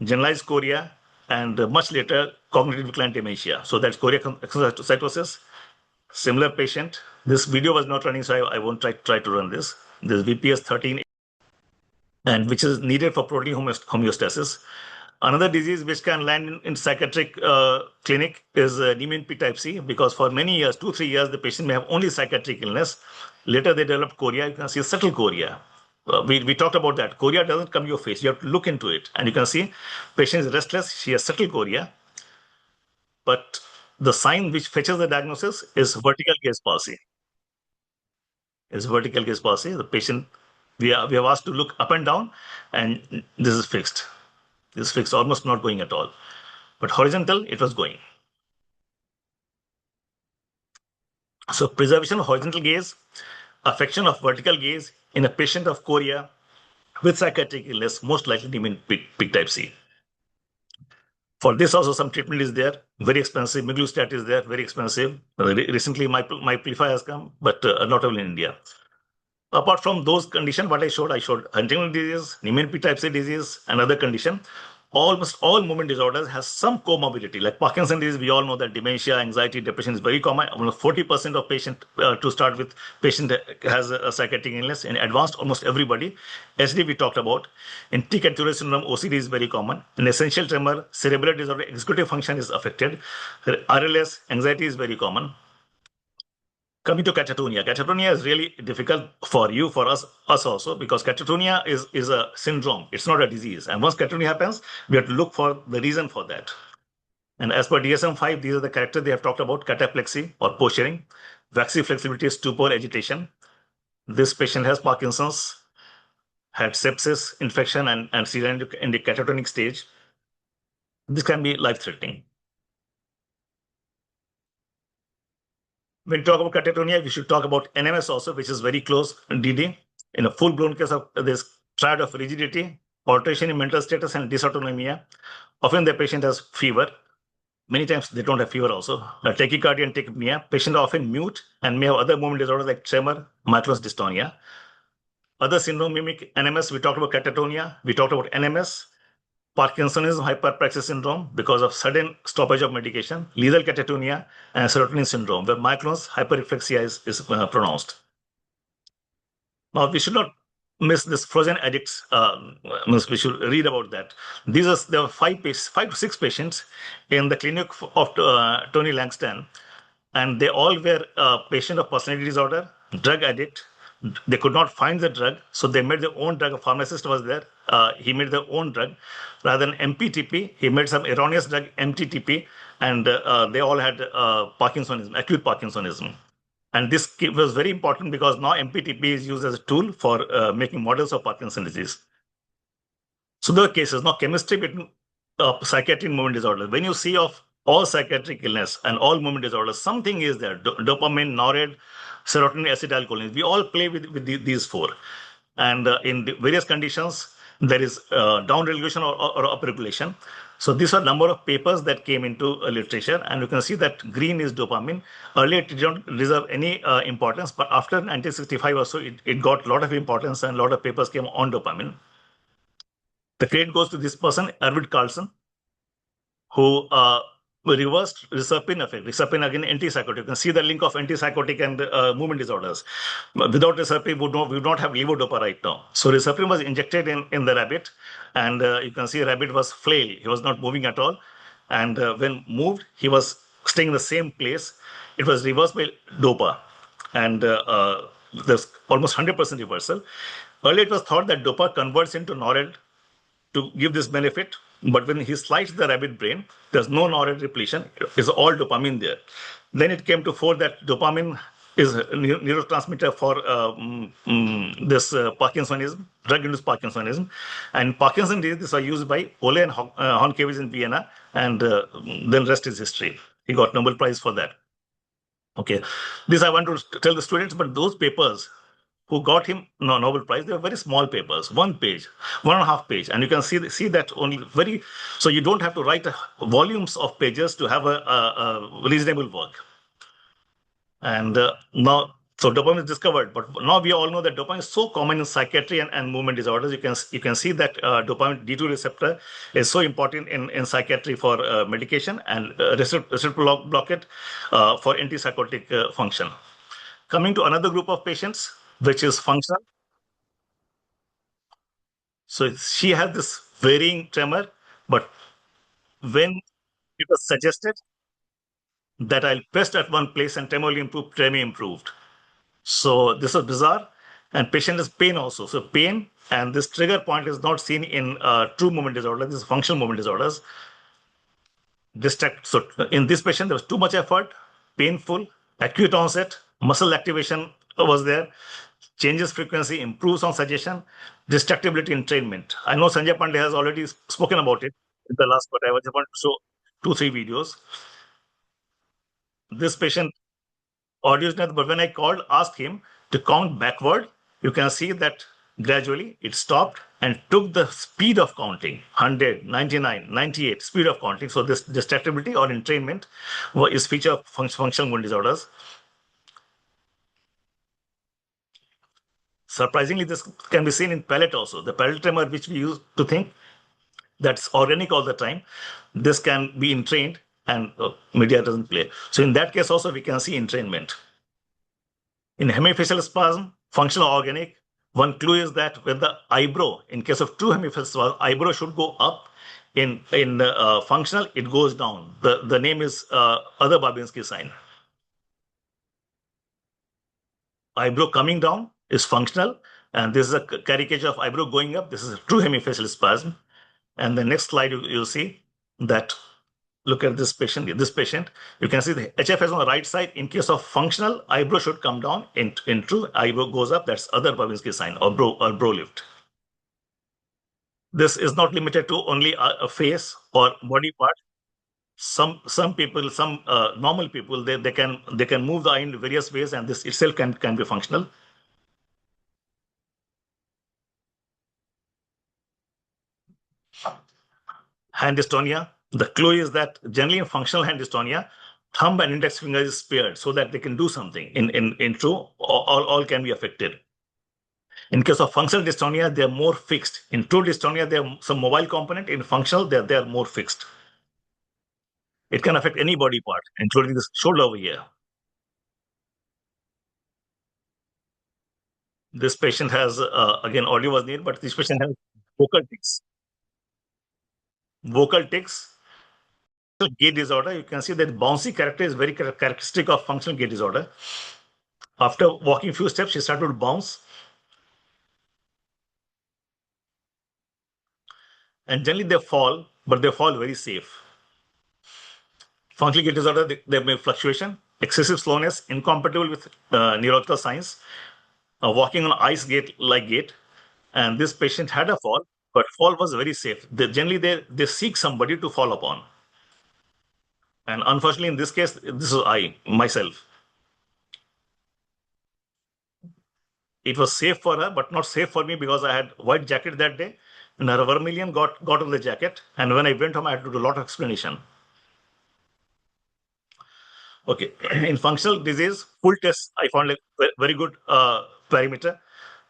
Generalized chorea, and much later cognitive decline dementia. So that's choreoacanthocitosis. Similar patient. This video was not running, so I won't try to run this. This VPS 13, and which is needed for protein homeostasis. Another disease which can land in psychiatric clinic is Niemann-Pick type C, because for many years, 2-3 years, the patient may have only psychiatric illness. Later, they develop chorea. You can see subtle chorea. We talked about that. Chorea doesn't come to your face. You have to look into it. And you can see patient is restless. She has subtle chorea. But the sign which fetches the diagnosis is vertical gaze palsy. The patient, we have asked to look up and down, and this is fixed. This is fixed, almost not going at all. But horizontal, it was going. So preservation of horizontal gaze, affection of vertical gaze in a patient of chorea with psychiatric illness, most likely Niemann-Pick type C. For this also some treatment is there, very expensive. Miglustat is there, very expensive. Recently Myplify has come, but not only in India. Apart from those conditions, what I showed Huntington disease, Niemann-Pick type C disease, another condition. Almost all movement disorders has some comorbidity. Like Parkinson's disease, we all know that dementia, anxiety, depression is very common. Almost 40% of patient to start with, patient has a psychiatric illness. In advanced, almost everybody. SD we talked about. In T-Catherine syndrome, OCD is very common. In essential tremor, cerebral disorder, executive function is affected. RLS, anxiety is very common. Coming to catatonia. Catatonia is really difficult for us also, because catatonia is a syndrome. It's not a disease. And once catatonia happens, we have to look for the reason for that. And as per DSM-5, these are the characters they have talked about: cataplexy or posturing, waxy-flexibility, stupor, agitation. This patient has Parkinson's, had sepsis, infection, and still in the catatonic stage. This can be life-threatening. When we talk about catatonia, we should talk about NMS also, which is very close DD. In a full-blown case of this triad of rigidity, alteration in mental status, and dysautonomia, often the patient has fever. Many times they don't have fever also. Tachycardia and tachypnea. Patients are often mute and may have other movement disorders like tremor, micronous dystonia. Other syndrome mimic NMS. We talked about catatonia. We talked about NMS. Parkinsonism hyperpraxis syndrome because of sudden stoppage of medication, lethal catatonia, and serotonin syndrome, where myoclonus hyperreflexia is pronounced. Now, we should not miss this frozen addicts. We should read about that. There were 5 to 6 patients in the clinic of Tony Langston, and they all were patient of personality disorder, drug addict, They could not find the drug, so they made their own drug. A pharmacist was there. He made their own drug. Rather than MPTP, he made some erroneous drug, MTTP, and they all had Parkinsonism, acute Parkinsonism. And this was very important because now MPTP is used as a tool for making models of Parkinson's disease. So there are cases. Now, chemistry between psychiatric movement disorder. When you see of all psychiatric illness and all movement disorders, something is there. Dopamine, norad, serotonin, acetylcholine. We all play with these four. And in various conditions, there is down-regulation or up-regulation. So these are number of papers that came into literature, and you can see that green is dopamine. Earlier, it didn't deserve any importance, but after 1965 or so, it got a lot of importance, and a lot of papers came on dopamine. The credit goes to this person, Arvid Carlson, who reversed reserpine effect. Reserpine, again, antipsychotic. You can see the link of antipsychotic and movement disorders. Without reserpine, we would not have levodopa right now. So reserpine was injected in the rabbit, and you can see rabbit was flail. He was not moving at all. And when moved, he was staying in the same place. It was reversed by dopa. And there's almost 100% reversal. Earlier, it was thought that dopa converts into norad to give this benefit, but when he sliced the rabbit brain, there's no norad repletion. It's all dopamine there. Then it came to fore that dopamine is a neurotransmitter for this Parkinsonism, drug-induced Parkinsonism. And Parkinson's disease, these are used by Ole and Honkiewicz in Vienna, and then rest is history. He got Nobel Prize for that. Okay, this I want to tell the students, but those papers who got him Nobel Prize, they were very small papers, 1 page, 1.5 page. And you can see that only very, so you don't have to write volumes of pages to have a reasonable work. And now, so dopamine is discovered, but now we all know that dopamine is so common in psychiatry and movement disorders. You can see that dopamine D2 receptor is so important in psychiatry for medication, and receptor blockade for antipsychotic function. Coming to another group of patients, which is functional. So she had this varying tremor, but when it was suggested that I'll press at one place and tremor will improve, tremor improved. So this was bizarre, and patient has pain also. So pain, and this trigger point is not seen in true movement disorder. This is functional movement disorders. So in this patient, there was too much effort, painful, acute onset, muscle activation was there, changes frequency, improves on suggestion, distractibility entrainment. I know Sanjay Pandey has already spoken about it in the last, but I just want to show 2-3 videos. This patient, audio is not, but when I asked him to count backward, you can see that gradually it stopped and took the speed of counting, 100, 99, 98, speed of counting. So this distractibility or entrainment is feature of functional movement disorders. Surprisingly, this can be seen in palate also. The palate tremor, which we used to think that's organic all the time, this can be entrained, and media doesn't play. So in that case also, we can see entrainment. In hemifacial spasm, functional organic, one clue is that with the eyebrow, in case of true hemifacial spasm, eyebrow should go up. In functional, it goes down. The name is other Babinski sign. Eyebrow coming down is functional, and this is a caricature of eyebrow going up. This is a true hemifacial spasm. And the next slide, you'll see that, look at this patient. You can see the HFS on the right side. In case of functional, eyebrow should come down. In true, eyebrow goes up. That's other Babinski sign, or brow lift. This is not limited to only a face or body part. Some people, some normal people, they can move the eye in various ways, and this itself can be functional. Hand dystonia. The clue is that generally in functional hand dystonia, thumb and index finger is spared so that they can do something. In true, all can be affected. In case of functional dystonia, they are more fixed. In true dystonia, they have some mobile component. In functional, they are more fixed. It can affect any body part, including this shoulder over here. This patient has, again, audio was needed, but this patient has vocal tics. Vocal tics, gait disorder. You can see that bouncy character is very characteristic of functional gait disorder. After walking few steps, she started to bounce. And generally they fall, but they fall very safe. Functional gait disorder, they may fluctuation, excessive slowness, incompatible with neurological signs, walking on ice gate like gait. And this patient had a fall, but fall was very safe. Generally, they seek somebody to fall upon. And unfortunately, in this case, this was myself. It was safe for her, but not safe for me because I had white jacket that day. And her vermilion got on the jacket. And when I went home, I had to do a lot of explanation. Okay, in functional disease, full test, I found a very good parameter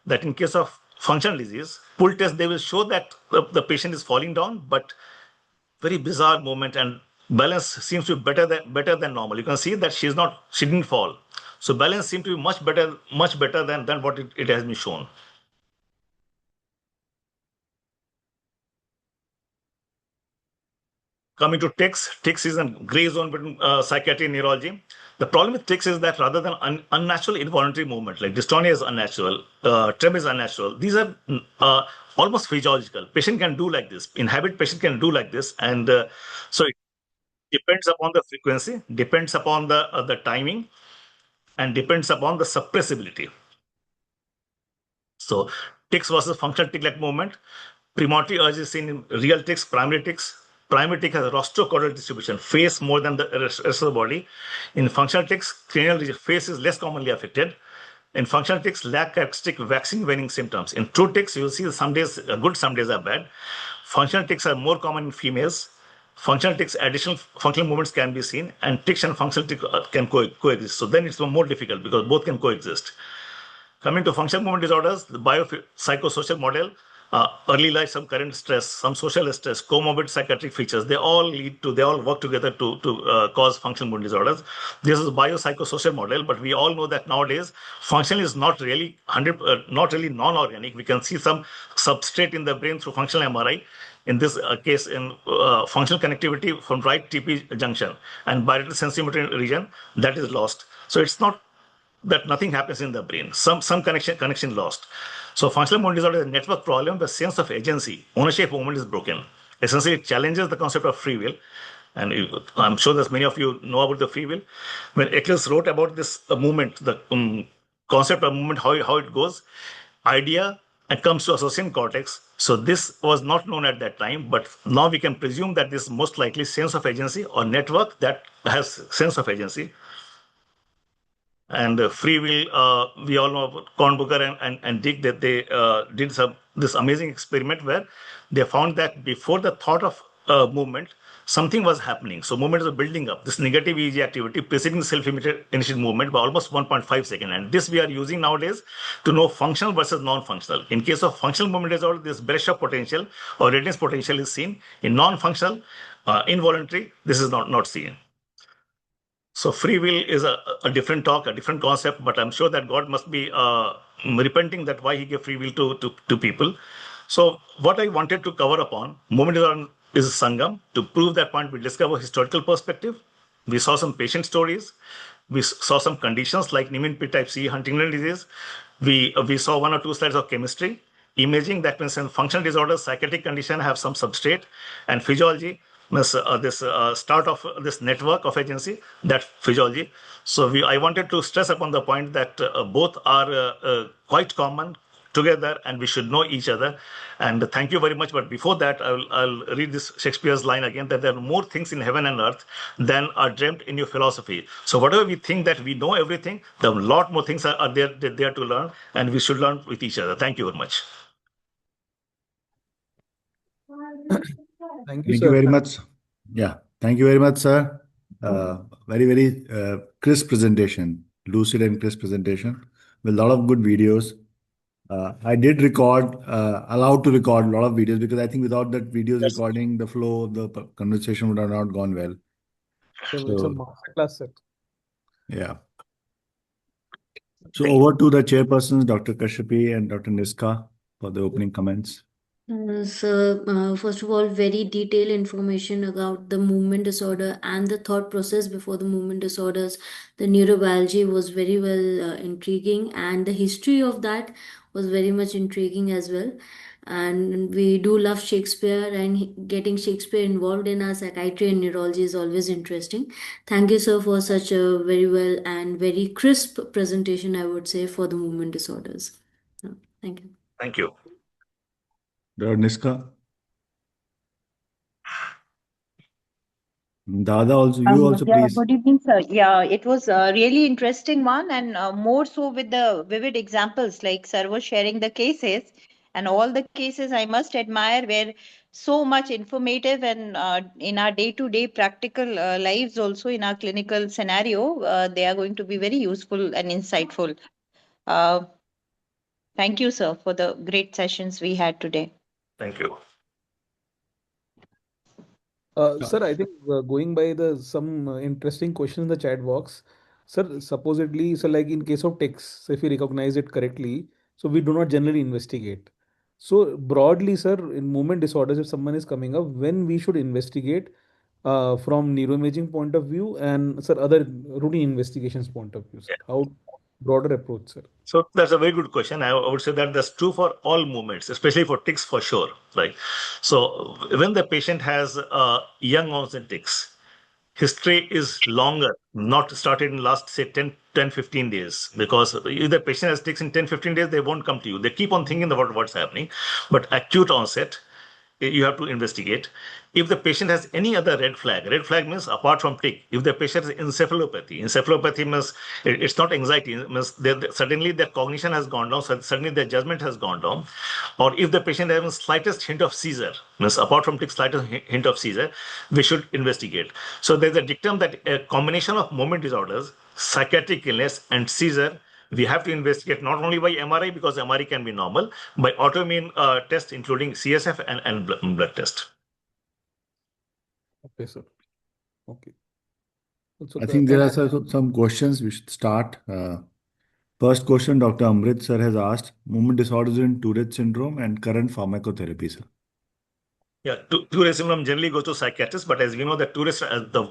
that in case of functional disease, full test, they will show that the patient is falling down, but very bizarre movement and balance seems to be better than normal. You can see that she didn't fall. So balance seems to be much better than what it has been shown. Coming to tics is a gray zone between psychiatry and neurology. The problem with tics is that rather than unnatural involuntary movement, like dystonia is unnatural, tremor is unnatural, these are almost physiological. Patient can do like this. In habit, patient can do like this. And so it depends upon the frequency, depends upon the timing, and depends upon the suppressibility. So tics versus functional tic-like movement. Premonitory urge is seen in real tics, primary tics. Primary tic has a rostrocaudal distribution, face more than the rest of the body. In functional tics, cranial region, face is less commonly affected. In functional tics, lack characteristic waxing waning symptoms. In true tics, you will see some days are good, some days are bad. Functional tics are more common in females. Functional tics, additional functional movements can be seen, and tics and functional tics can coexist. So then it's more difficult because both can coexist. Coming to functional movement disorders, the biopsychosocial model, early life, some current stress, some social stress, comorbid psychiatric features, they all work together to cause functional movement disorders. This is a biopsychosocial model, but we all know that nowadays functional is not really non-organic. We can see some substrate in the brain through functional MRI. In this case, in functional connectivity from right TP junction and bilateral sensimotor region, that is lost. So it's not that nothing happens in the brain. Some connection lost. So functional movement disorder is a network problem. The sense of agency, ownership of movement is broken. Essentially, it challenges the concept of free will. And I'm sure that many of you know about the free will. When Eccles wrote about this movement, the concept of movement, how it goes, idea and comes to association cortex. So this was not known at that time, but now we can presume that this is most likely sense of agency or network that has sense of agency. And free will, we all know about Kornberger and Dick, that they did this amazing experiment where they found that before the thought of movement, something was happening. So movement was building up. This negative EEG activity preceding self-initiated movement by almost 1.5 seconds. And this we are using nowadays to know functional versus non-functional. In case of functional movement disorder, this Bereshev potential or readiness potential is seen. In non-functional, involuntary, this is not seen. So free will is a different talk, a different concept, but I'm sure that God must be repenting that why he gave free will to people. So what I wanted to cover upon, movement is a sangam. To prove that point, we discover historical perspective. We saw some patient stories. We saw some conditions like Niemann-Pick type C, Huntington disease. We saw 1 or 2 slides of chemistry. Imaging, that means in functional disorders, psychiatric condition have some substrate, and physiology, this start of this network of agency, that physiology. So I wanted to stress upon the point that both are quite common together, and we should know each other. And thank you very much. But before that, I'll read this Shakespeare's line again, that there are more things in heaven and earth than are dreamt in your philosophy. So whatever we think that we know everything, there are a lot more things are there to learn, and we should learn with each other. Thank you very much. Thank you, Thank sir. you very much. Yeah, thank you very much, sir. Very crisp presentation, lucid and crisp presentation with a lot of good videos. I did allowed to record a lot of videos because I think without that videos recording, the flow of the conversation would have not gone well. So it's a masterclass set. Yeah. So over to the chairpersons, Dr. Kashyapi and Dr. Niska, for the opening comments. First of all, very detailed information about the movement disorder and the thought process before the movement disorders. The neurobiology was very well intriguing, and the history of that was very much intriguing as well. And we do love Shakespeare, and getting Shakespeare involved in our psychiatry and neurology is always interesting. Thank you, sir, for such a very well and very crisp presentation, I would say, for the movement disorders. Thank you. Thank you. Dr. Niska. Dada, also, you also Yeah, please. good evening, sir. Yeah, it was a really interesting one, and more so with the vivid examples, like sir was sharing the cases, and all the cases I must admire were so much informative, and in our day-to-day practical lives, also in our clinical scenario, they are going to be very useful and insightful. Uh, Thank you, sir, for the great sessions we had today. Thank you. Sir, I think going by the some interesting questions in the chat box, sir, supposedly, so like in case of tics, so if we recognize it correctly, so we do not generally investigate. So broadly, sir, in movement disorders, if someone is coming up, when we should investigate from neuroimaging point of view and sir, other routine investigations point of view, sir, how broader approach, sir? So that's a very good question. I would say that that's true for all movements, especially for tics for sure, right? So when the patient has young onset tics, history is longer, not started in last, say, 10, 15 days. Because if the patient has tics in 10, 15 days, they won't come to you. They keep on thinking about what's happening. But acute onset, you have to investigate. If the patient has any other red flag means apart from tic, if the patient has encephalopathy means it's not anxiety, it means suddenly their cognition has gone down, suddenly their judgment has gone down. Or if the patient has slightest hint of seizure, means apart from tic, slightest hint of seizure, we should investigate. So there's a dictum that a combination of movement disorders, psychiatric illness, and seizure, we have to investigate not only by MRI, because MRI can be normal, by autoimmune tests, including CSF and blood test. Okay, sir. Okay. So I think there are some questions we should start. First question, Dr. Amrit sir has asked, movement disorders in Tourette syndrome and current pharmacotherapy, sir. Yeah, Tourette syndrome generally goes to psychiatrists, but as we know that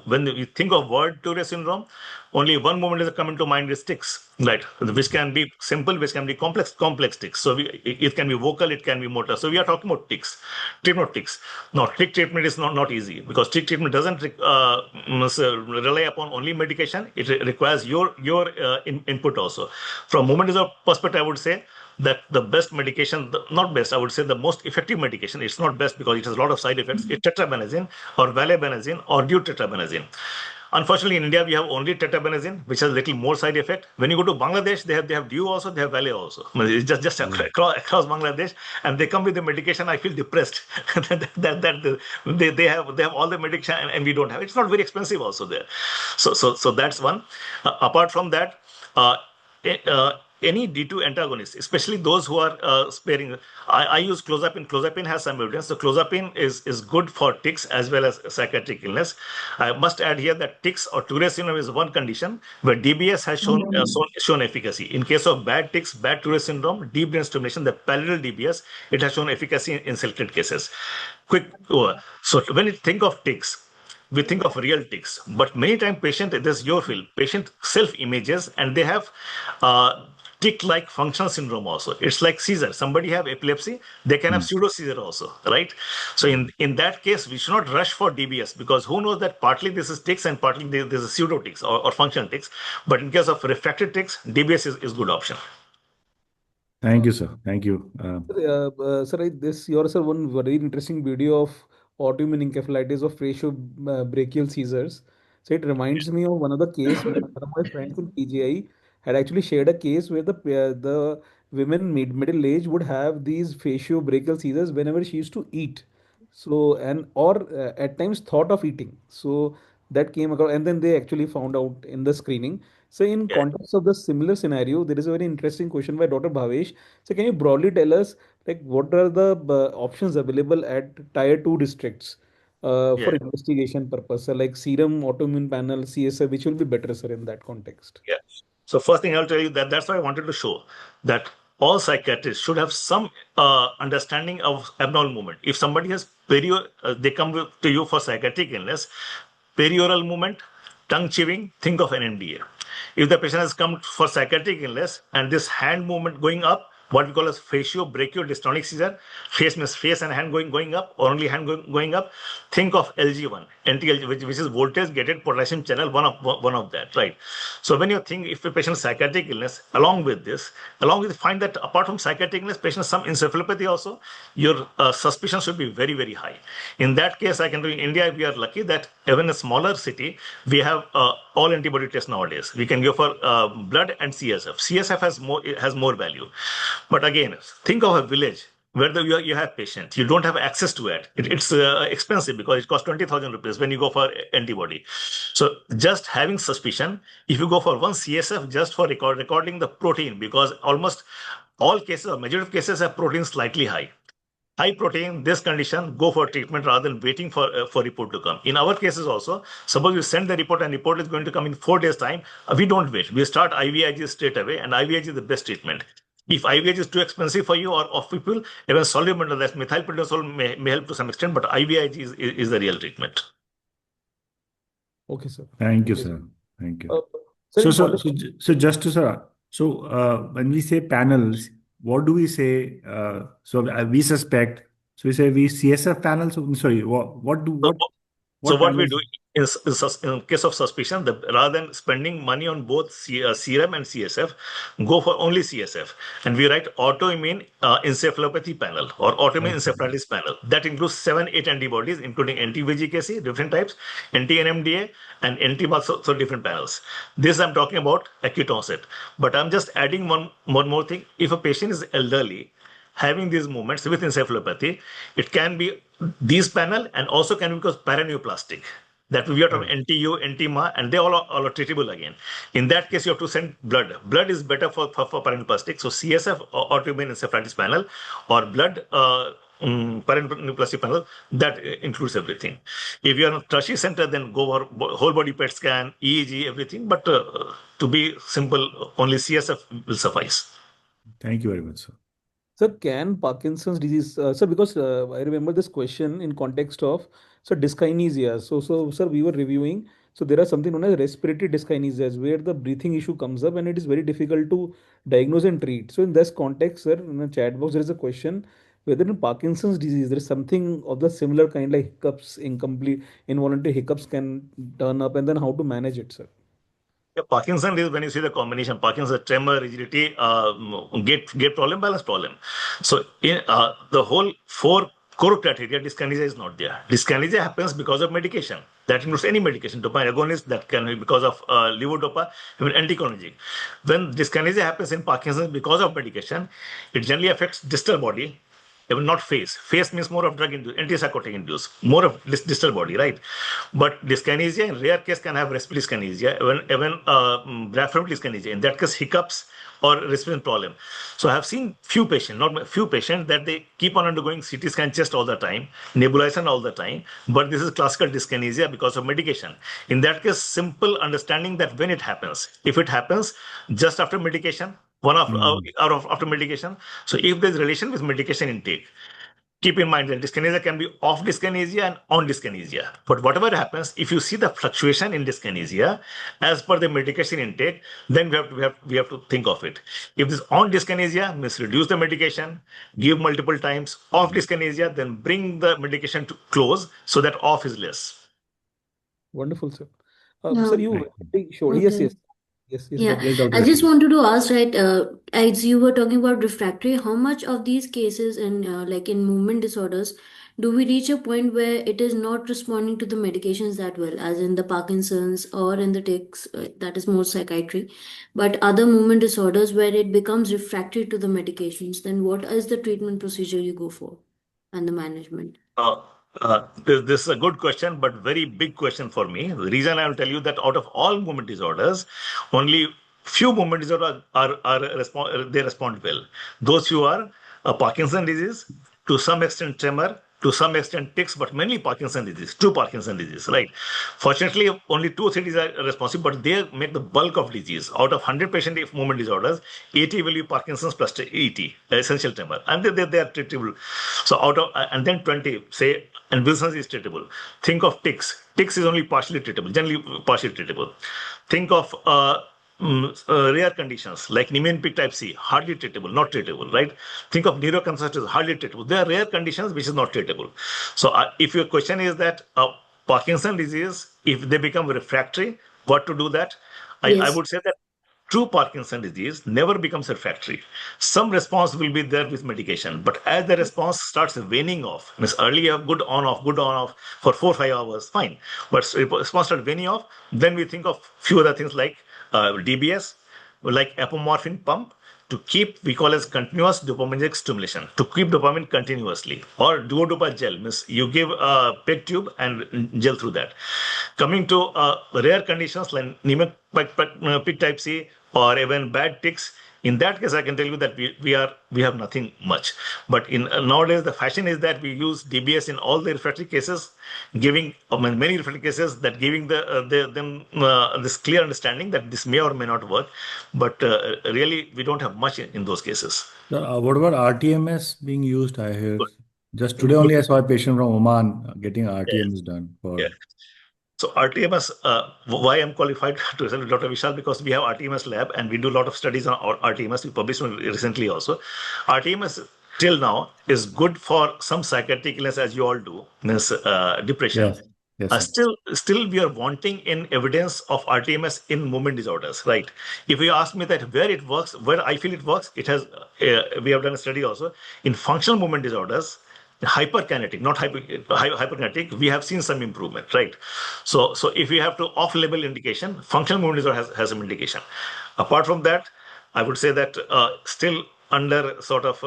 when you think of word Tourette syndrome, only one moment is coming to mind is tics, right? Which can be simple, which can be complex tics. So it can be vocal, it can be motor. So we are talking about tics, treatment of tics. Now, tic treatment is not easy because tic treatment doesn't rely upon only medication. It requires your input also. From movement disorder perspective, I would say that the best medication, not best, I would say the most effective medication, it's not best because it has a lot of side effects, is tetrabenazine or valbenazine or deutetrabenazine. Unfortunately, in India, we have only tetrabenazine, which has a little more side effect. When you go to Bangladesh, they have Dew also, they have Vale also. I mean, it's just across Bangladesh, and they come with the medication. I feel depressed that they have all the medication and we don't have. It's not very expensive also there. So that's one. Apart from that, uh, any D2 antagonist, especially those who are sparing. I use clozapine. Clozapine has some evidence. So clozapine is good for tics as well as psychiatric illness. I must add here that tics or Tourette syndrome is one condition where DBS has shown efficacy. In case of bad tics, bad Tourette syndrome, deep brain stimulation, the parallel DBS, it has shown efficacy in selected cases. Quick over. So when you think of tics, we think of real tics, but many times this is your field, patient self-images and they have tic-like functional syndrome also. It's like seizure. Somebody have epilepsy, they can have pseudo-seizure also, right? So in that case, we should not rush for DBS because who knows that partly this is tics and partly this is pseudo-tics or functional tics. But in case of refractory tics, DBS is good option. Thank you, sir. Thank you. Sir, this yours one very interesting video of autoimmune encephalitis of brachial seizures. So it reminds me of one of the case where one of my friends in PGI had actually shared a case where the women middle age would have these brachial seizures whenever she used to eat. So and or at times thought of eating. So that came across, and then they actually found out in the screening. So in Yeah. context of the similar scenario, there is a very interesting question by Dr. Bhavesh. So can you broadly tell us like what are the options available at tier 2 districts Yeah. for investigation purpose? So like serum, autoimmune panel, CSF, which will be better, sir, in that context? Yeah. So first thing I'll tell you that's why I wanted to show that all psychiatrists should have some understanding of abnormal movement. If somebody has they come to you for psychiatric illness, perioral movement, tongue chewing, think of an NDA. If the patient has come for psychiatric illness and this hand movement going up, what we call as facio-brachiodystonic seizure, face means face and hand going up, or only hand going up, think of LG1, NTLG, which is voltage gated potassium channel, one of that, right? So when you think if a patient has psychiatric illness, along with find that apart from psychiatric illness, patient has some encephalopathy also, your suspicion should be very, very high. In that case, I can do in India, we are lucky that even a smaller city, we have all antibody tests nowadays. We can go for blood and CSF. CSF has more value. But again, think of a village where you have patients, you don't have access to it. It's expensive because it costs 20,000 rupees when you go for antibody. So just having suspicion, if you go for one CSF just for recording the protein, because almost all cases or majority of cases have protein slightly high. High protein, this condition, go for treatment rather than waiting for report to come. In our cases also, suppose you send the report and report is going to come in 4 days time, we don't wait. We start IVIG straight away, and IVIG is the best treatment. If IVIG is too expensive for you or of people, even soluble, that methylprednisolone may help to some extent, but IVIG is the real treatment. Okay, sir. Thank you, sir. Thank you. Sir, So just to sir, so when we say panels, what do we say? We suspect. So we say we CSF panels. Sorry, what we do in case of suspicion, rather than spending money on both serum and CSF, go for only CSF, and we write autoimmune encephalopathy panel or autoimmune encephalitis panel. That includes 7-8 antibodies, including anti-VGKC, different types, anti-NMDA, and anti-BAC, so different panels. This I'm talking about acute onset, but I'm just adding one more thing. If a patient is elderly, having these movements with encephalopathy, it can be these panel and also can be because paraneoplastic. That will be out of NTU, NTMA, and they all are treatable again. In that case, you have to send blood. Blood is better for paraneoplastic. So CSF or autoimmune encephalitis panel or blood paraneoplastic panel, that includes everything. If you are in a tertiary center, then go for whole body PET scan, EEG, everything. But to be simple, only CSF will suffice. Thank you very much, sir. Sir, can Parkinson's disease, sir, because I remember this question in context of dyskinesia. So, sir, we were reviewing. So there are something known as respiratory dyskinesias where the breathing issue comes up and it is very difficult to diagnose and treat. So in this context, sir, in the chat box, there is a question whether in Parkinson's disease there is something of the similar kind like hiccups, incomplete, involuntary hiccups can turn up, and then how to manage it, sir. Yeah, Parkinson is when you see the combination, Parkinson, tremor, rigidity, gait problem, balance problem. So in the whole 4 core criteria, dyskinesia is not there. Dyskinesia happens because of medication. That includes any medication, dopamine agonist, that can be because of levodopa, even anticholinergic. When dyskinesia happens in Parkinson's because of medication, it generally affects distal body, even not face. Face means more of drug induced, antipsychotic induced, more of distal body, right? But dyskinesia in rare case can have respiratory dyskinesia, even diaphragmatic dyskinesia. In that case, hiccups or respiratory problem. So I have seen few patients, not few patients, that they keep on undergoing CT scan chest all the time, nebulization all the time, but this is classical dyskinesia because of medication. In that case, simple understanding that when it happens, if it happens just after medication, after medication. So if there's relation with medication intake, keep in mind that dyskinesia can be off dyskinesia and on dyskinesia. But whatever happens, if you see the fluctuation in dyskinesia as per the medication intake, then we have to think of it. If this on dyskinesia means reduce the medication, give multiple times. Off dyskinesia, then bring the medication to close so that off is less. Wonderful, sir. Sir, you showed. Okay. Yes. Yeah, I just wanted to ask, right, as you were talking about refractory, how much of these cases in like in movement disorders do we reach a point where it is not responding to the medications that well, as in the Parkinson's or in the tics, that is more psychiatry, but other movement disorders where it becomes refractory to the medications, then what is the treatment procedure you go for and the management? This is a good question, but very big question for me. The reason I will tell you that out of all movement disorders, only few movement disorders they respond well. Those who are Parkinson's disease, to some extent tremor, to some extent tics, but mainly Parkinson's disease, true Parkinson's disease, right? Fortunately, only 2 or 3 diseases are responsible, but they make the bulk of disease. Out of 100 patient movement disorders, 80 will be Parkinson's plus ET, essential tremor, and they are treatable. So out of, and then 20, say, and Wilson's is treatable. Think of tics. Tics is only partially treatable, generally partially treatable. Think of rare conditions like Niemann-Pick type C, hardly treatable, not treatable, right? Think of neuroconstructives, hardly treatable. There are rare conditions which is not treatable. So if your question is that Parkinson's disease, if they become refractory, what to do that? I Yes. would say that true Parkinson's disease never becomes refractory. Some response will be there with medication, but as the response starts waning off, means earlier good on off for 4 or 5 hours, fine. But response starts waning off, then we think of few other things like DBS, like apomorphine pump, to keep, we call as continuous dopaminergic stimulation, to keep dopamine continuously, or duodopa gel, means you give a peg tube and gel through that. Coming to rare conditions like Niemann-Pick type C or even bad tics, in that case, I can tell you that we have nothing much. But in nowadays, the fashion is that we use DBS in all the refractory cases, giving many refractory cases that giving them this clear understanding that this may or may not work. But really, we don't have much in those cases. What about RTMS being used? I hear just today only I saw a patient from Oman getting RTMS done for. Yeah. So RTMS, why I'm qualified to result with Dr. Vishal, because we have RTMS lab and we do a lot of studies on RTMS. We published one recently also. RTMS till now is good for some psychiatric illness, as you all do, means depression. Yes. Yes, sir. Still, we are wanting in evidence of RTMS in movement disorders, right? If you ask me that where it works, where I feel it works, it has. We have done a study also in functional movement disorders. Hyperkinetic, not hyperkinetic, we have seen some improvement, right? So if you have to off-label indication, functional movement disorder has some indication. Apart from that, I would say that still under sort of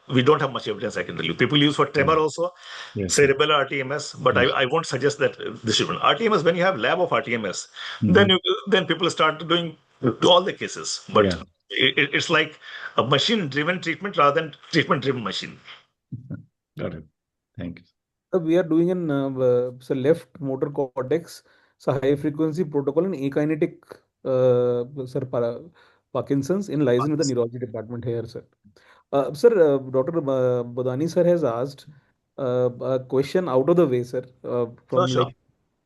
we don't have much evidence, I can tell you. People use for tremor also, Yes, cerebellar RTMS, but I won't suggest that this should be. RTMS, when you have lab of RTMS, then people start doing to all the cases. But Yeah. it's like a machine-driven treatment rather than treatment-driven machine. Got it. Thank you. We are doing an so left motor cortex, so high frequency protocol in akinetic Parkinson's in liaison with the neurology department here, sir. Sir, Dr. Bodani sir has asked a question out of the way, sir, from Sure. like,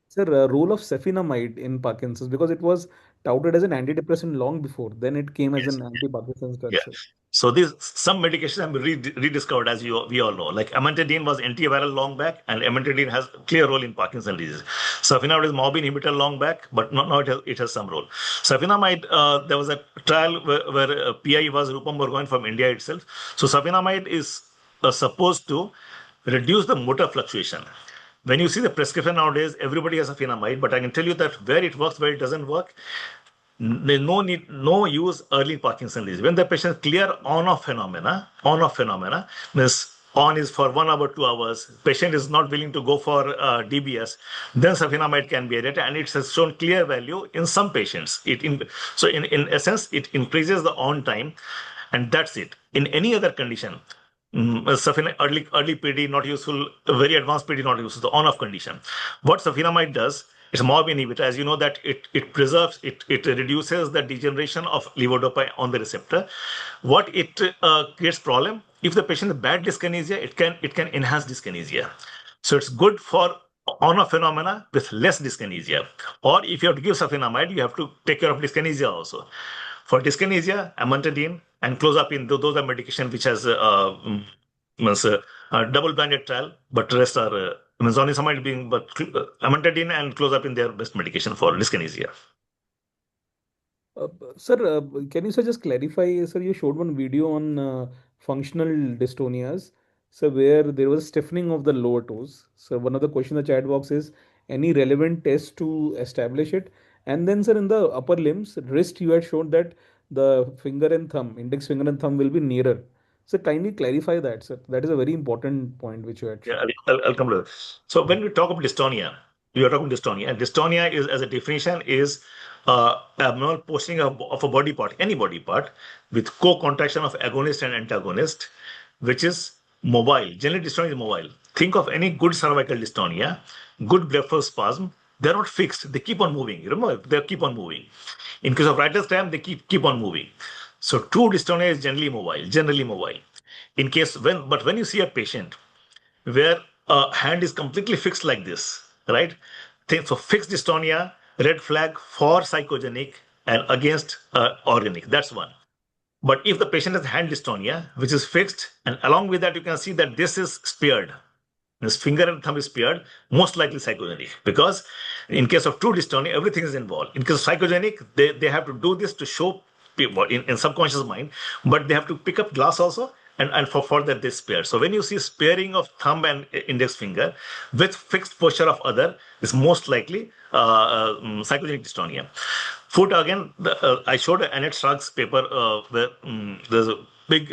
sir, role of cephinamide in Parkinson's, because it was touted as an antidepressant long before, then it came as Yes. an anti-Parkinson's drug, Yeah. sir. So these some medications have been rediscovered, as we all know. Like amantadine was antiviral long back, and amantadine has clear role in Parkinson's disease. Cephinamide is MAO-B inhibitor long back, but now it has some role. Cephinamide, there was a trial where PI was Rupam Burgoyne from India itself. So cephinamide is supposed to reduce the motor fluctuation. When you see the prescription nowadays, everybody has cephinamide, but I can tell you that where it works, where it doesn't work, there's no use early Parkinson's disease. When the patient clear on-off phenomena means on is for 1 hour, 2 hours, patient is not willing to go for DBS, then cephinamide can be added, and it has shown clear value in some patients. So in essence, it increases the on time, and that's it. In any other condition, early PD not useful, very advanced PD not useful, the on-off condition. What cephinamide does, it's a MAO-B inhibitor, as you know, that it preserves, it reduces the degeneration of levodopa on the receptor. What it creates problem, if the patient has bad dyskinesia, it can enhance dyskinesia. So it's good for on-off phenomena with less dyskinesia. Or if you have to give cephinamide, you have to take care of dyskinesia also. For dyskinesia, amantadine and clozapine, those are medication which has double-blinded trial, but the rest are zonisamide being, but amantadine and clozapine, they are best medication for dyskinesia. Sir, can you sir just clarify, sir, you showed one video on functional dystonias, so where there was stiffening of the lower toes. So one of the question in the chat box is any relevant test to establish it? And then, sir, in the upper limbs, wrist, you had shown that the finger and thumb, index finger and thumb will be nearer. So kindly clarify that, sir. That is a very important point which you had shown. Yeah, I'll come to that. So when we talk about dystonia, we are talking dystonia, and dystonia is, as a definition, is abnormal posting of a body part, any body part, with co-contraction of agonist and antagonist, which is mobile. Generally, dystonia is mobile. think of any good cervical dystonia, good blepharospasm, they're not fixed. They keep on moving. Remember, they keep on moving. In case of writer's cramp, they keep on moving. So true dystonia is generally mobile, In case when you see a patient where a hand is completely fixed like this, right? So fixed dystonia, red flag for psychogenic and against organic. That's one. But if the patient has hand dystonia, which is fixed, and along with that, you can see that this is spared. This finger and thumb is spared, most likely psychogenic. Because in case of true dystonia, everything is involved. In case of psychogenic, they have to do this to show people in subconscious mind, but they have to pick up glass also, and for that they spare. So when you see sparing of thumb and index finger with fixed posture of other, is most likely psychogenic dystonia. Foot again, I showed Annette Stark's paper where there's a big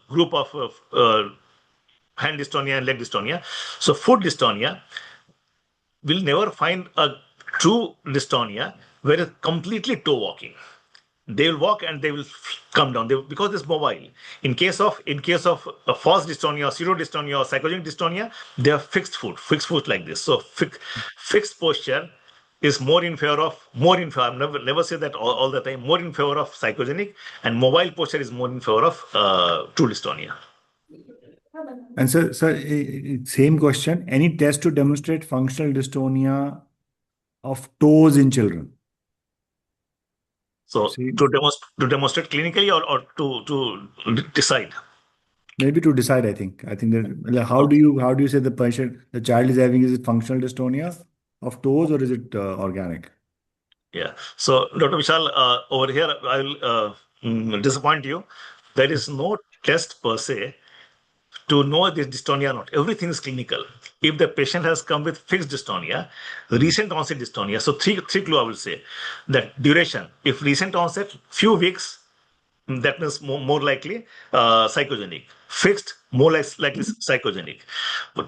group of hand dystonia and leg dystonia. So foot dystonia will never find a true dystonia where it's completely toe walking. They will walk and they will come down because it's mobile. In case of a false dystonia or pseudo dystonia or psychogenic dystonia, they have fixed foot like this. So fixed posture is more in favor of I never say that all the time, more in favor of psychogenic, and mobile posture is more in favor of true dystonia. And sir, same question. Any test to demonstrate functional dystonia of toes in children? So to demonstrate clinically or to decide? Maybe to decide, I think that how do you say the child is having, is it functional dystonia of toes or is it organic? Yeah. So Dr. Vishal, over here, I will disappoint you. There is no test per se to know this dystonia or not. Everything is clinical. If the patient has come with fixed dystonia, recent onset dystonia, so three clue I will say. That duration, if recent onset, few weeks, that means more likely psychogenic. Fixed, more likely psychogenic.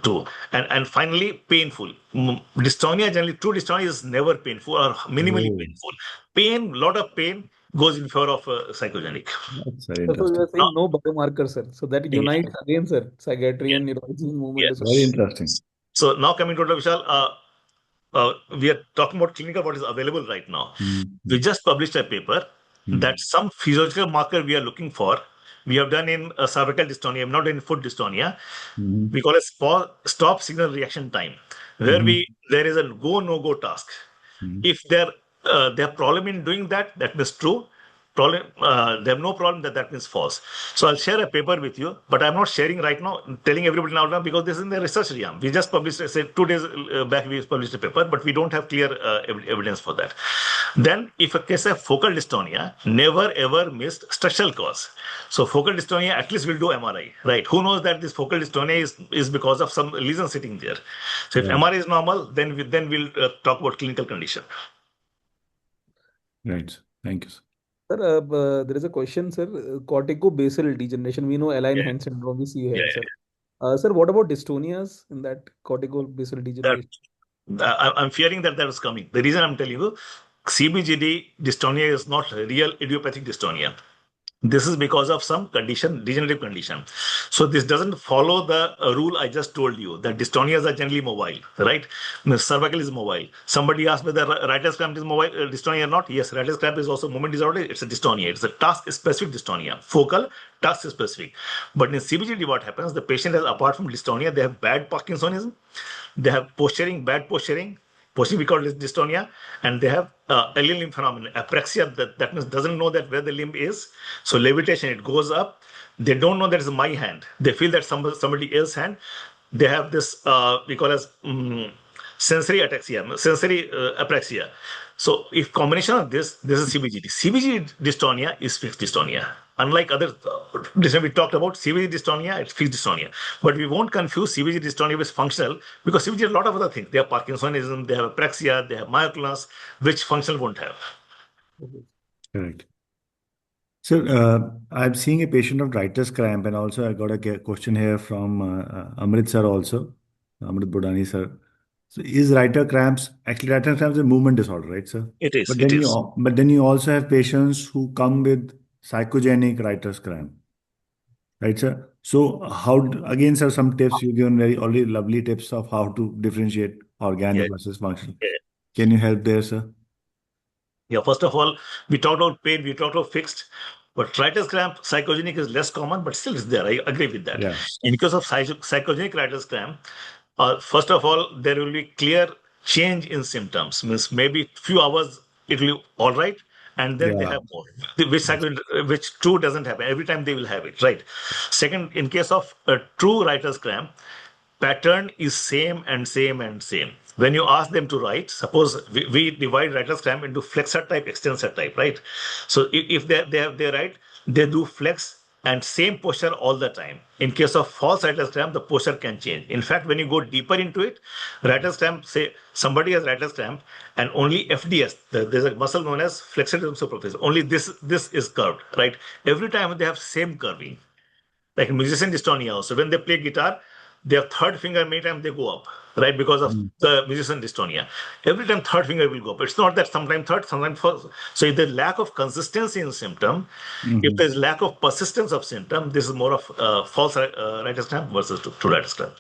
Two. And finally, painful. Dystonia, generally, true dystonia is never painful or minimally painful. Lot of pain goes in favor of psychogenic. That's very So interesting. you are saying no biomarker, sir. So that unites again, sir, psychiatry and neurology movement. Yes. Very interesting. So now coming to Dr. Vishal, we are talking about clinical what is available right now. We just published a paper that some physiological marker we are looking for, we have done in cervical dystonia, not in foot dystonia. We call it stop signal reaction time, where there is a go no go task. If they have problem in doing that means true. They have no problem, that means false. So I'll share a paper with you, but I'm not sharing right now, telling everybody now because this is in the research realm. We just published, say 2 days back, we published a paper, but we don't have clear evidence for that. Then if a case of focal dystonia, never ever missed structural cause. So focal dystonia, at least we'll do MRI, right? Who knows that this focal dystonia is because of some lesion sitting there. So if MRI is normal, then we'll talk about clinical condition. Right. Thank you, sir. Sir, there is a question, sir. Corticobasal degeneration. We know Align hand syndrome. We see here, sir. Sir, what about dystonias in that corticobasal degeneration? I'm fearing that was coming. The reason I'm telling you, CBGD dystonia is not real idiopathic dystonia. This is because of some condition, degenerative condition. So this doesn't follow the rule I just told you that dystonias are generally mobile, right? Cervical is mobile. Somebody asked whether writer's cramp is mobile dystonia or not. Yes, writer's cramp is also movement disorder. It's a dystonia. It's a task-specific dystonia. Focal, task-specific. But in CBGD, what happens? The patient has, apart from dystonia, they have bad Parkinsonism. They have bad posturing. We call it dystonia, and they have alien limb phenomenon, apraxia. That means doesn't know that where the limb is. So levitation, it goes up. They don't know that it's my hand. They feel that somebody else's hand. They have this we call as sensory ataxia, sensory apraxia. So if combination of this is CBGD. CBGD dystonia is fixed dystonia. Unlike other dystonia we talked about, CBGD dystonia, it's fixed dystonia. But we won't confuse CBGD dystonia with functional, because CBGD has a lot of other things. They have Parkinsonism, they have apraxia, they have myoclonus, which functional won't have. Correct. So I'm seeing a patient of writer's cramp, and also I got a question here from Amrit sir also, Amrit Bodani sir. So is writer cramps is a movement disorder, right, sir? It is. But then you also have patients who come with psychogenic writer's cramp. Right, sir? So again, sir, some tips you've given, very already lovely tips of how to differentiate organic Yeah. versus functional. Yeah. Can you help there, sir? Yeah, first of all, we talked about pain, we talked about fixed, but writer's cramp, psychogenic is less common, but still is there. I agree with that. Yeah. In case of psychogenic writer's cramp, first of all, there will be clear change in symptoms. Means maybe few hours it will be all right, and then they Yeah. have more. Which true doesn't happen. Every time they will have it, right? Second, in case of a true writer's cramp, pattern is same and same and same. When you ask them to write, suppose we divide writer's cramp into flexor type, extensor type, right? So if they write, they do flex and same posture all the time. In case of false writer's cramp, the posture can change. In fact, when you go deeper into it, writer's cramp, say somebody has writer's cramp and only FDS, there's a muscle known as flexor superficies, only this is curved, right? Every time they have same curving. Like musician dystonia also, when they play guitar, their third finger many times they go up, right? Because of the musician dystonia. Every time third finger will go up. It's not that sometimes third, sometimes first. So if there's lack of consistency in symptom, if there's lack of persistence of symptom, this is more of false writer's cramp versus true writer's cramp.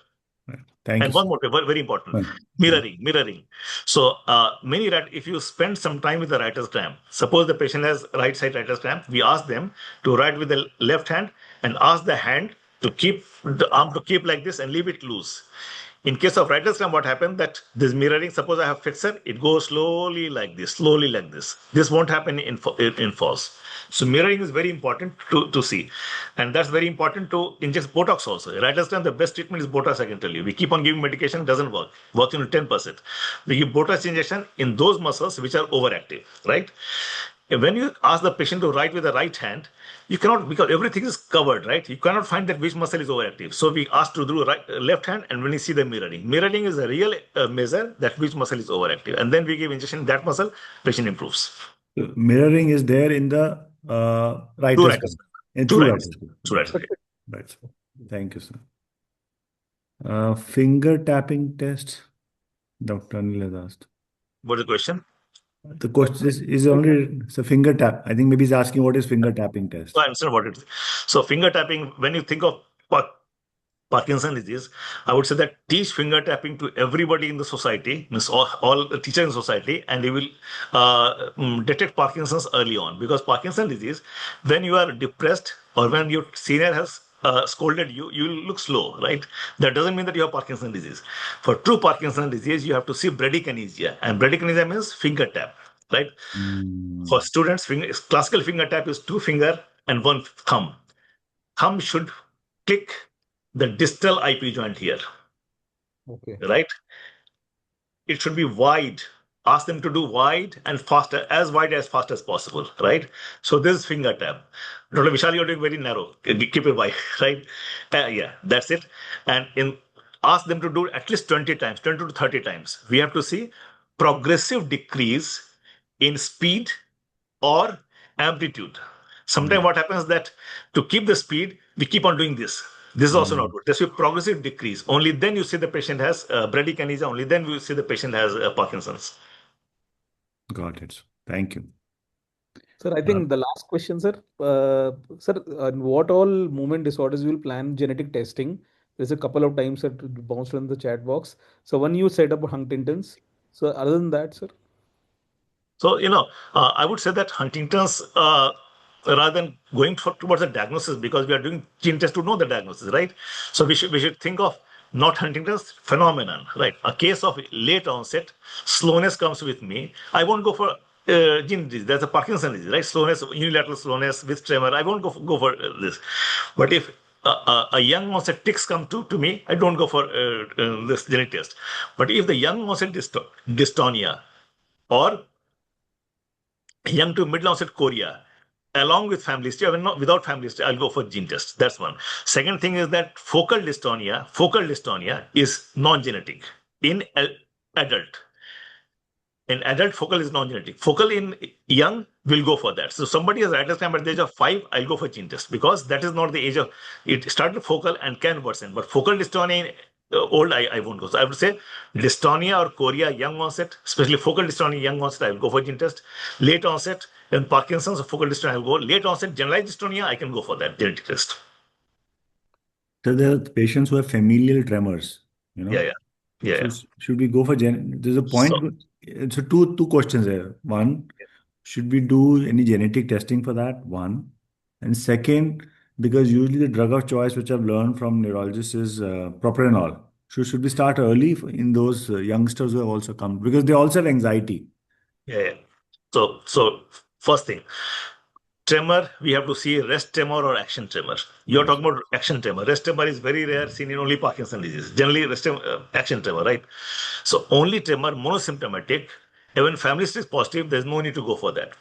Thank And you, one more thing, very important, sir. mirroring. So if you spend some time with the writer's cramp, suppose the patient has right side writer's cramp, we ask them to write with the left hand and ask the hand to keep the arm to keep like this and leave it loose. In case of writer's cramp, what happened that this mirroring, suppose I have flexor, it goes slowly like this, slowly like this. This won't happen in false. So mirroring is very important to see. And that's very important to inject Botox also. Writer's cramp, the best treatment is Botox, I can tell you. We keep on giving medication, doesn't work. Works in 10%. We give Botox injection in those muscles which are overactive, right? When you ask the patient to write with the right hand, you cannot, because everything is covered, right? You cannot find that which muscle is overactive. So we ask to do left hand, and when you see the mirroring. Mirroring is a real measure that which muscle is overactive. And then we give injection in that muscle, patient improves. Mirroring is there in the writer's writers. cramp. In Two true writers. writer's cramp. Two writers. Right, sir. Thank you, sir. Finger tapping test, Dr. Anil has asked. What's the question? The question is only it's a finger tap. I think maybe he's asking what is finger tapping test. So I understand what it is. So finger tapping, when you think of Parkinson's disease, I would say that teach finger tapping to everybody in the society, means all the teachers in society, and they will detect Parkinson's early on. Because Parkinson's disease, when you are depressed or when your senior has scolded you, you will look slow, right? That doesn't mean that you have Parkinson's disease. For true Parkinson's disease, you have to see bradykinesia, and bradykinesia means finger tap, right? For students, classical finger tap is 2 finger and 1 thumb. Thumb should click the distal IP joint here. Okay. Right? It should be wide. Ask them to do wide and faster, as wide as fast as possible, right? So this is finger tap. Dr. Vishal, you're doing very narrow. Keep it wide, right? Yeah, that's it. And ask them to do at least 20 times, 20 to 30 times. We have to see progressive decrease in speed or amplitude. Sometimes what happens is that to keep the speed, we keep on doing this. This is also not good. There's a progressive decrease. Only then you see the patient has bradykinesia. Only then you see the patient has Parkinson's. Got it. Thank you. Sir, I think the last question, sir. Sir, what all movement disorders you will plan genetic testing? There's a couple of times that bounced in the chat box. So when you set up Huntington's, so other than that, sir. So, I would say that Huntington's, rather than going towards a diagnosis, because we are doing gene test to know the diagnosis, right? So we should think of not Huntington's phenomenon, right? A case of late onset slowness comes with me. I won't go for gene disease. There's a Parkinson's disease, right? Slowness, unilateral slowness with tremor. I won't go for this. But if a young onset tics come to me, I don't go for this genetic test. But if the young onset dystonia or young to middle onset chorea, along with family history, or not without family history, I'll go for gene test. That's one. Second thing is that focal dystonia is non-genetic in adult. In adult, focal is non-genetic. Focal in young will go for that. So somebody has writer's cramp at the age of 5, I'll go for gene test, because that is not the age of, it started focal and can worsen. But focal dystonia in old, I won't go. So I would say dystonia or chorea, young onset, especially focal dystonia, young onset, I will go for gene test. Late onset, in Parkinson's or focal dystonia, I will go. Late onset, generalized dystonia, I can go for that genetic test. So there are patients who have familial tremors, you know. Yeah, yeah, yeah. So should we go for there's a point. So, So two questions there. One, should we do any genetic testing for that? One. And second, because usually the drug of choice which I've learned from neurologists is propranolol. Should we start early in those youngsters who have also come because they also have anxiety? yeah. So first thing, tremor, we have to see rest tremor or action tremor. You're Yes. talking about action tremor. Rest tremor is very rare, seen in only Parkinson disease. Generally, action tremor, right? So only tremor, monosymptomatic. Even family history is positive, there's no need to go for that.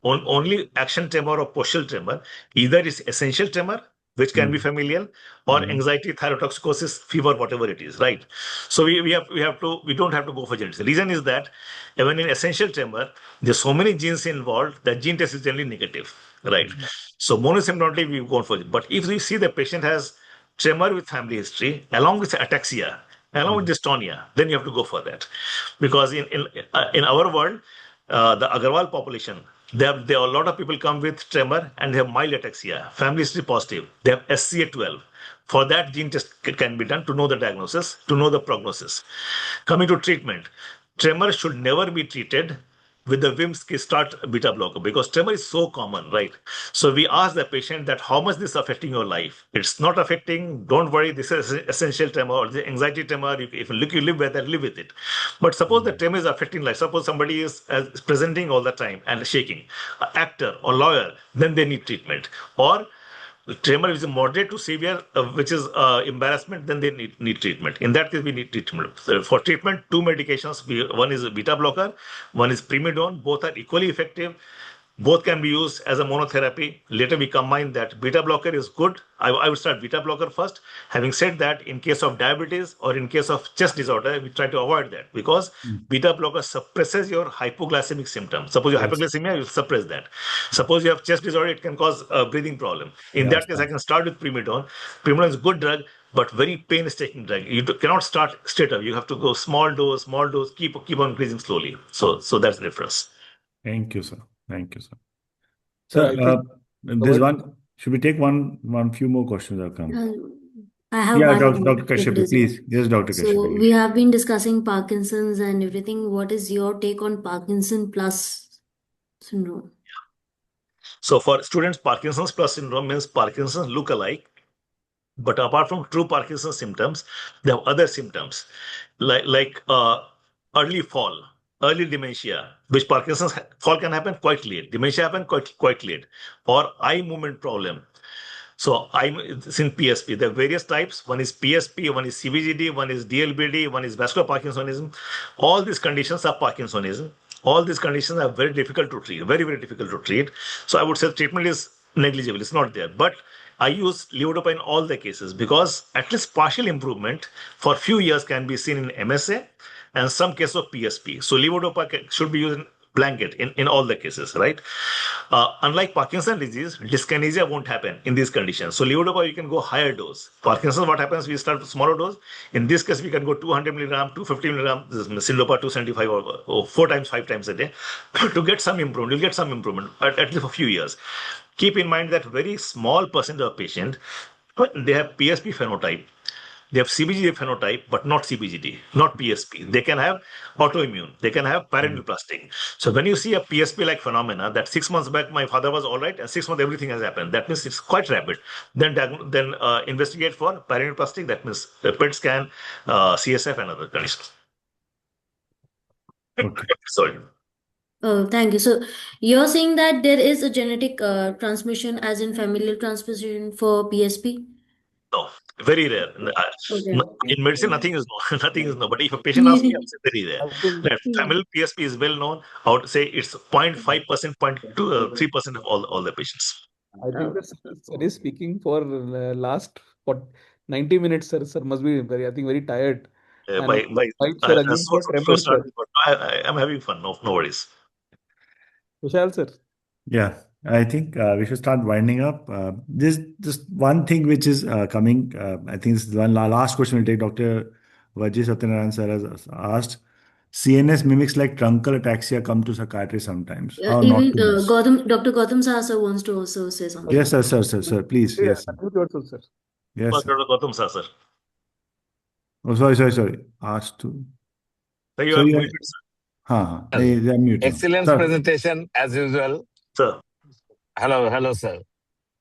Only action tremor or postural tremor, either is essential tremor, which can be familial, or anxiety, thyrotoxicosis, fever, whatever it is, right? So we don't have to go for genetics. The reason is that even in essential tremor, there's so many genes involved that gene test is generally negative, right? So monosymptomatic, we've gone for it. But if we see the patient has tremor with family history, along with ataxia, along with dystonia, then you have to go for that. Because in our world, the Agarwal population, there are a lot of people come with tremor and they have mild ataxia, family history positive. They have SCA12. For that, gene test can be done to know the diagnosis, to know the prognosis. Coming to treatment, tremor should never be treated with the Vim's start beta blocker because tremor is so common, right? So we ask the patient that how much this is affecting your life. It's not affecting, don't worry, this is essential tremor or the anxiety tremor. If you live with that, live with it. But suppose the tremor is affecting life. Suppose somebody is presenting all the time and shaking, an actor or lawyer, then they need treatment. Or tremor is moderate to severe, which is embarrassment, then they need treatment. In that case, we need treatment. So for treatment, two medications. One is a beta blocker, one is primidone. Both are equally effective. Both can be used as a monotherapy. Later, we combine that. Beta blocker is good. I would start beta blocker first. Having said that, in case of diabetes or in case of chest disorder, we try to avoid that because beta blocker suppresses your hypoglycemic symptoms. Suppose you have hypoglycemia, you suppress that. Suppose you have chest disorder, it can cause a breathing problem. In that case, I can start with primidone. Primidone is a good drug, but very painstaking drug. You cannot start straight up. You have to go small dose, keep on increasing slowly. So that's the difference. Thank you, sir. Thank you, sir. Sir, Sir, I think there's one. Should we take one few more questions that come? I have Yeah, one Dr. Kashyap, as well. please. Yes, Dr. So Kashyap. we have been discussing Parkinson's and everything. What is your take on Parkinson plus syndrome? So for students, Parkinson's plus syndrome means Parkinson's look alike. But apart from true Parkinson's symptoms, they have other symptoms like early fall, early dementia, which Parkinson's fall can happen quite late. Dementia happen quite late, or eye movement problem. So it's in PSP. There are various types. One is PSP, one is CBGD, one is DLBD, one is vascular Parkinsonism. All these conditions are Parkinsonism. All these conditions are very difficult to treat, very, very difficult to treat. So I would say treatment is negligible. It's not there. But I use levodopa in all the cases because at least partial improvement for few years can be seen in MSA and some case of PSP. So levodopa should be used in blanket in all the cases, right? Unlike Parkinson's disease, dyskinesia won't happen in these conditions. So levodopa, you can go higher dose. Parkinson's, what happens? We start with smaller dose. In this case, we can go 200 milligram, 250 milligram, syndopa 275 or 4 times, 5 times a day to get some improvement. You'll get some improvement at least for a few years. Keep in mind that very small percent of patient, they have PSP phenotype. They have CBGD phenotype, but not CBGD, not PSP. They can have autoimmune. They can have paraneoplastic. So when you see a PSP-like phenomena, that 6 months back my father was all right, and 6 months everything has happened. That means it's quite rapid. Then investigate for paraneoplastic. That means PET scan, CSF, and other conditions. Okay. Sorry. Oh, thank you. So you're saying that there is a genetic transmission, as in familial transmission for PSP? No, very rare. Okay. In medicine, nothing is known. Nothing is known. But if a patient asks me, I say very rare. I think That familial PSP is well known. I would say it's 0.5%, 0.3% of all the patients. that sir is speaking for last what 90 minutes, sir. Sir must be very tired. And By right, sir, again for tremor, sir. starting, but I'm having fun. No worries. Vishal, sir. Yeah, I think we should start winding up. This just one thing which is coming. I think this is one last question we'll take. Dr. Vajji Satyanarayan sir has asked. CNS mimics like truncal ataxia come to psychiatry sometimes. How not Even to miss? Dr. Gautam Sahasra wants to also say something. Yes, sir. Please. Yeah, Yes, sir. unmute yourself, sir. Yes, First, sir. Dr. Gautam sir. Oh, sorry. Asked to. So you So are you are, muted, sir. they are mute now. Excellent Sir, presentation as usual. Sir. Hello, sir.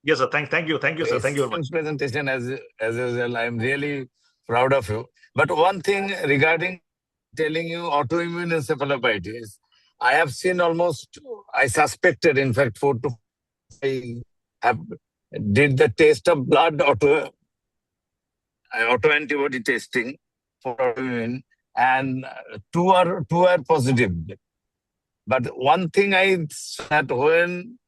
Yes, sir. Thank you, sir. Thank you very much. Excellent presentation as usual. I'm really proud of you. But one thing regarding telling you autoimmune encephalitis, I have seen almost, I suspected, in fact, 4 to 5 have did the test of blood autoantibody testing for autoimmune, and two are positive. But one thing I saw that when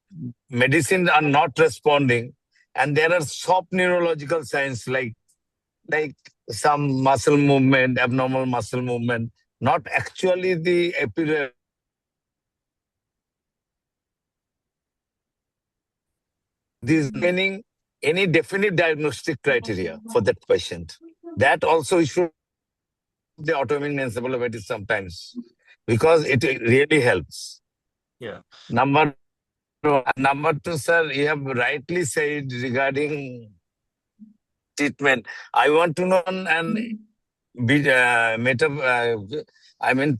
medicines are not responding, and there are soft neurological signs like some muscle movement, abnormal muscle movement, not actually the epilepsy. This meaning any definite diagnostic criteria for that patient. That also we should the autoimmune encephalitis sometimes because it really helps. Yeah. Number two, sir, you have rightly said regarding treatment. I want to know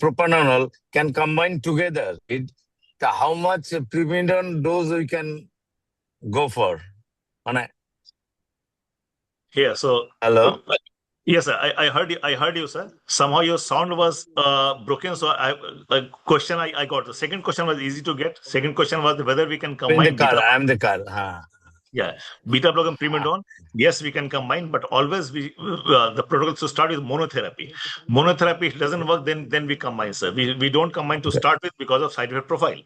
propranolol can combine together. How much primidone dose we can go for? Yeah. So. Hello. Yes, sir. I heard you. I heard you, sir. Somehow your sound was broken. So a question I got. The second question was easy to get. Second question was whether we can combine beta. I'm in the car. Yeah, beta block and primidone. Yes, we can combine, but always the protocol to start with monotherapy. Monotherapy, if it doesn't work, then we combine, sir. We don't combine to start with because of side effect profile.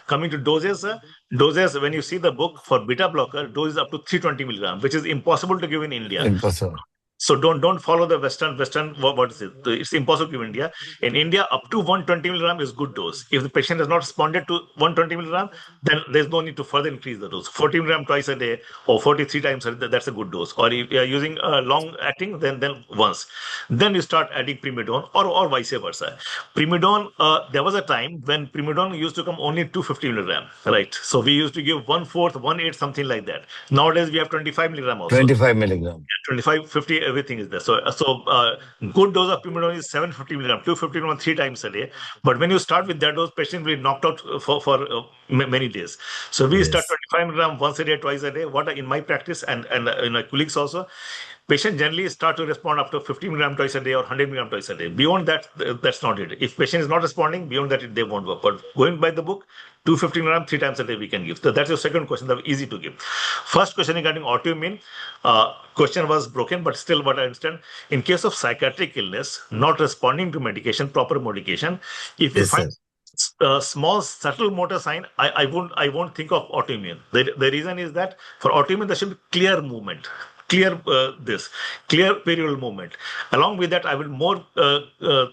Coming to doses, sir. Doses, when you see the book for beta blocker, dose is up to 320 milligram, which is impossible to give in India. Impossible. So don't follow the Western. What is it? It's impossible to give in India. In India, up to 120 milligram is good dose. If the patient has not responded to 120 milligram, then there's no need to further increase the dose. 40 milligram twice a day or 43 times a day, that's a good dose. Or if you are using long acting, then once. Then you start adding primidone or vice versa. Primidone, there was a time when primidone used to come only 250 milligram, right? So we used to give 1/4, 1/8, something like that. Nowadays we have 25 milligram also. 25 milligram. 25, 50, everything is there. So good dose of primidone is 750 milligram, 250 milligram 3 times a day. But when you start with that dose, patient will be knocked out for many days. So we start 25 milligram once a day, twice a day. What in my practice and in my colleagues also, patient generally start to respond after 50 milligram twice a day or 100 milligram twice a day. Beyond that, that's not it. If patient is not responding, beyond that, they won't work. But going by the book, 250 milligram 3 times a day we can give. So that's your second question. That's easy to give. First question regarding autoimmune, question was broken, but still what I understand, in case of psychiatric illness, not responding to medication, proper medication, if you find small subtle motor sign, I won't think of autoimmune. The reason is that for autoimmune, there should be clear movement. Clear peripheral movement. Along with that, I will more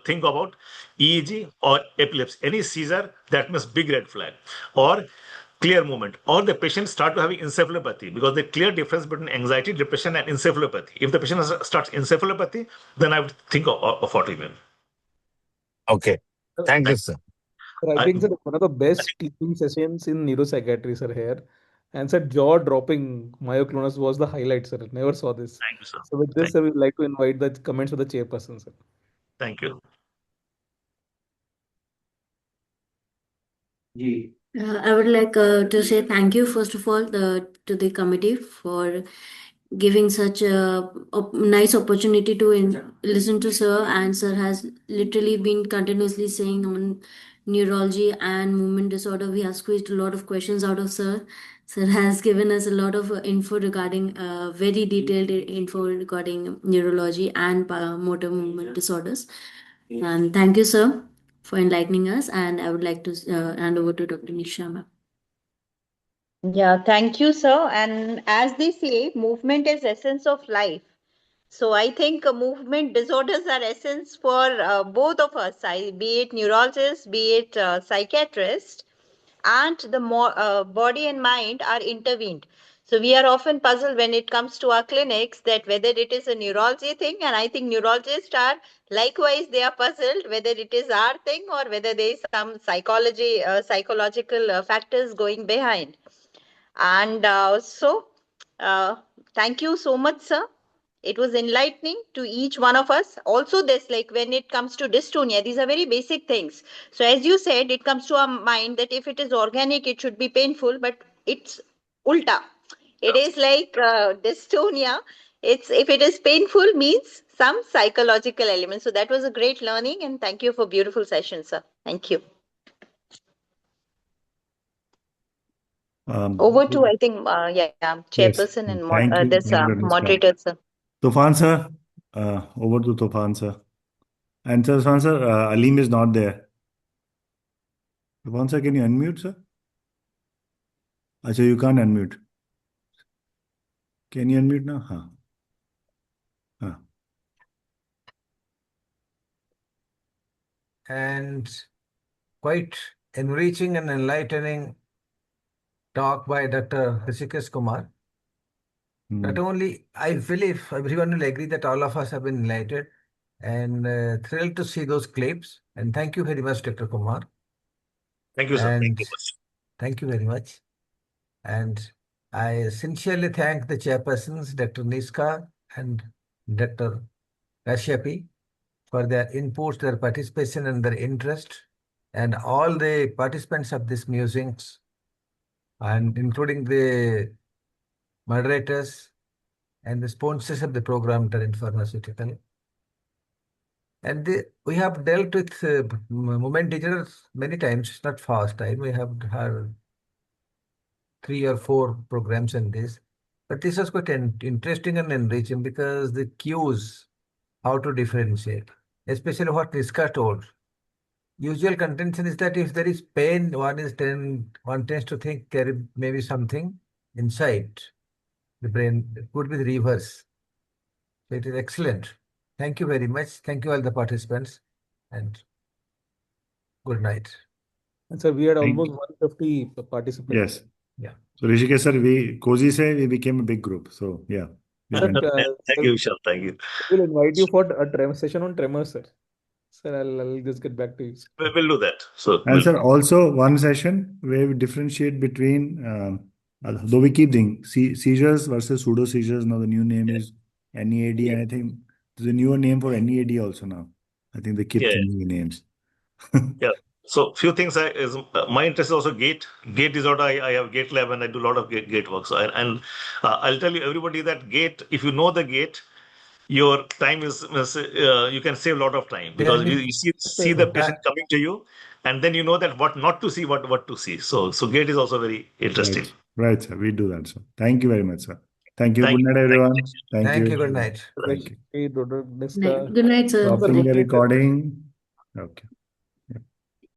think about EEG or epilepsy. Any seizure, that means big red flag. Or clear movement, or the patient start to having encephalopathy, because the clear difference between anxiety, depression, and encephalopathy. If the patient starts encephalopathy, then I would think of autoimmune. Okay, thank you, sir. I think sir, one of the best teaching sessions in neuropsychiatry, sir, here. And sir, jaw dropping myoclonus was the highlight, sir. Never saw this. Thank you, sir. So with this, sir, we'd like to invite the comments of the chairperson, sir. Thank you. I would like to say thank you, first of all, to the committee for giving such a nice opportunity to listen to sir. And sir has literally been continuously saying on neurology and movement disorder. We have squeezed a lot of questions out of sir. Sir has given us a lot of info regarding very detailed info regarding neurology and motor movement disorders. And thank you, sir, for enlightening us. And I would like to hand over to Dr. Nisha, ma'am. Yeah, thank you, sir. And as they say, movement is essence of life. So I think movement disorders are essence for both of us, be it neurologists, be it psychiatrists, and the body and mind are intervened. So we are often puzzled when it comes to our clinics that whether it is a neurology thing, and I think neurologists are likewise, they are puzzled whether it is our thing or whether there is some psychological factors going behind. And thank you so much, sir. It was enlightening to each one of us. Also, this, like when it comes to dystonia, these are very basic things. So, as you said, it comes to our mind that if it is organic, it should be painful, but it's ulta. It is like dystonia. It's if it is painful means some psychological element. So that was a great learning, and thank you for beautiful session, sir. Thank you. Over to I think Yes. chairperson and Thank you. this Thank you, Mr. moderator, sir. Tufan sir, over to Tufan sir. And sir, Tufan sir, Aleem is not there. Tufan sir, can you unmute, sir? Actually, you can't unmute. Can you unmute now? Huh. Huh. And quite enriching and enlightening talk by Dr. Hrishikesh Kumar. Not only, I believe everyone will agree that all of us have been enlightened and thrilled to see those clips. And thank you very much, Dr. Kumar. Thank you, sir. Thank And you much. thank you very much. And I sincerely thank the chairpersons, Dr. Niska and Dr. Kashyapi, for their inputs, their participation, and their interest, and all the participants of these musings, and including the moderators and the sponsors of the program, Torrent Pharmaceutical. And we have dealt with movement disorders many times. It's not fast time. We have had 3 or 4 programs in this. But this was quite interesting and enriching because the cues, how to differentiate, especially what Niska told. Usual contention is that if there is pain, one tends to think there may be something inside the brain. It could be the reverse. So it is excellent. Thank you very much. Thank you all the participants, and good night. And sir, we had Thank almost you. 150 participants. Yes. Yeah. So Rishikesh sir, Cozy say we became a big group. So yeah. we Sir, can- Thank you, Vishal. Thank you. we'll invite you for a session on tremors, sir. Sir, I'll just get back to you. We'll do that. So, And sir, also one session where we differentiate between, though we keep doing seizures versus pseudo seizures. Now the new name is NEAD, Yeah. and I think there's a newer name for NEAD also now. I think they keep Yeah. changing the names. Yeah. So few things my interest is also gait disorder. I have gait lab and I do a lot of gait work. So I'll tell you everybody that gait, if you know the gait, your time is you can save a lot of time because you see the patient coming to you, and then you know that what not to see, what to see. So gait is also very interesting. Right, sir. We do that, sir. Thank you very much, sir. Thank you. Thank Good night, everyone. Thank Thank you. you. Good night. Good night, sir. Stopping the recording. Okay.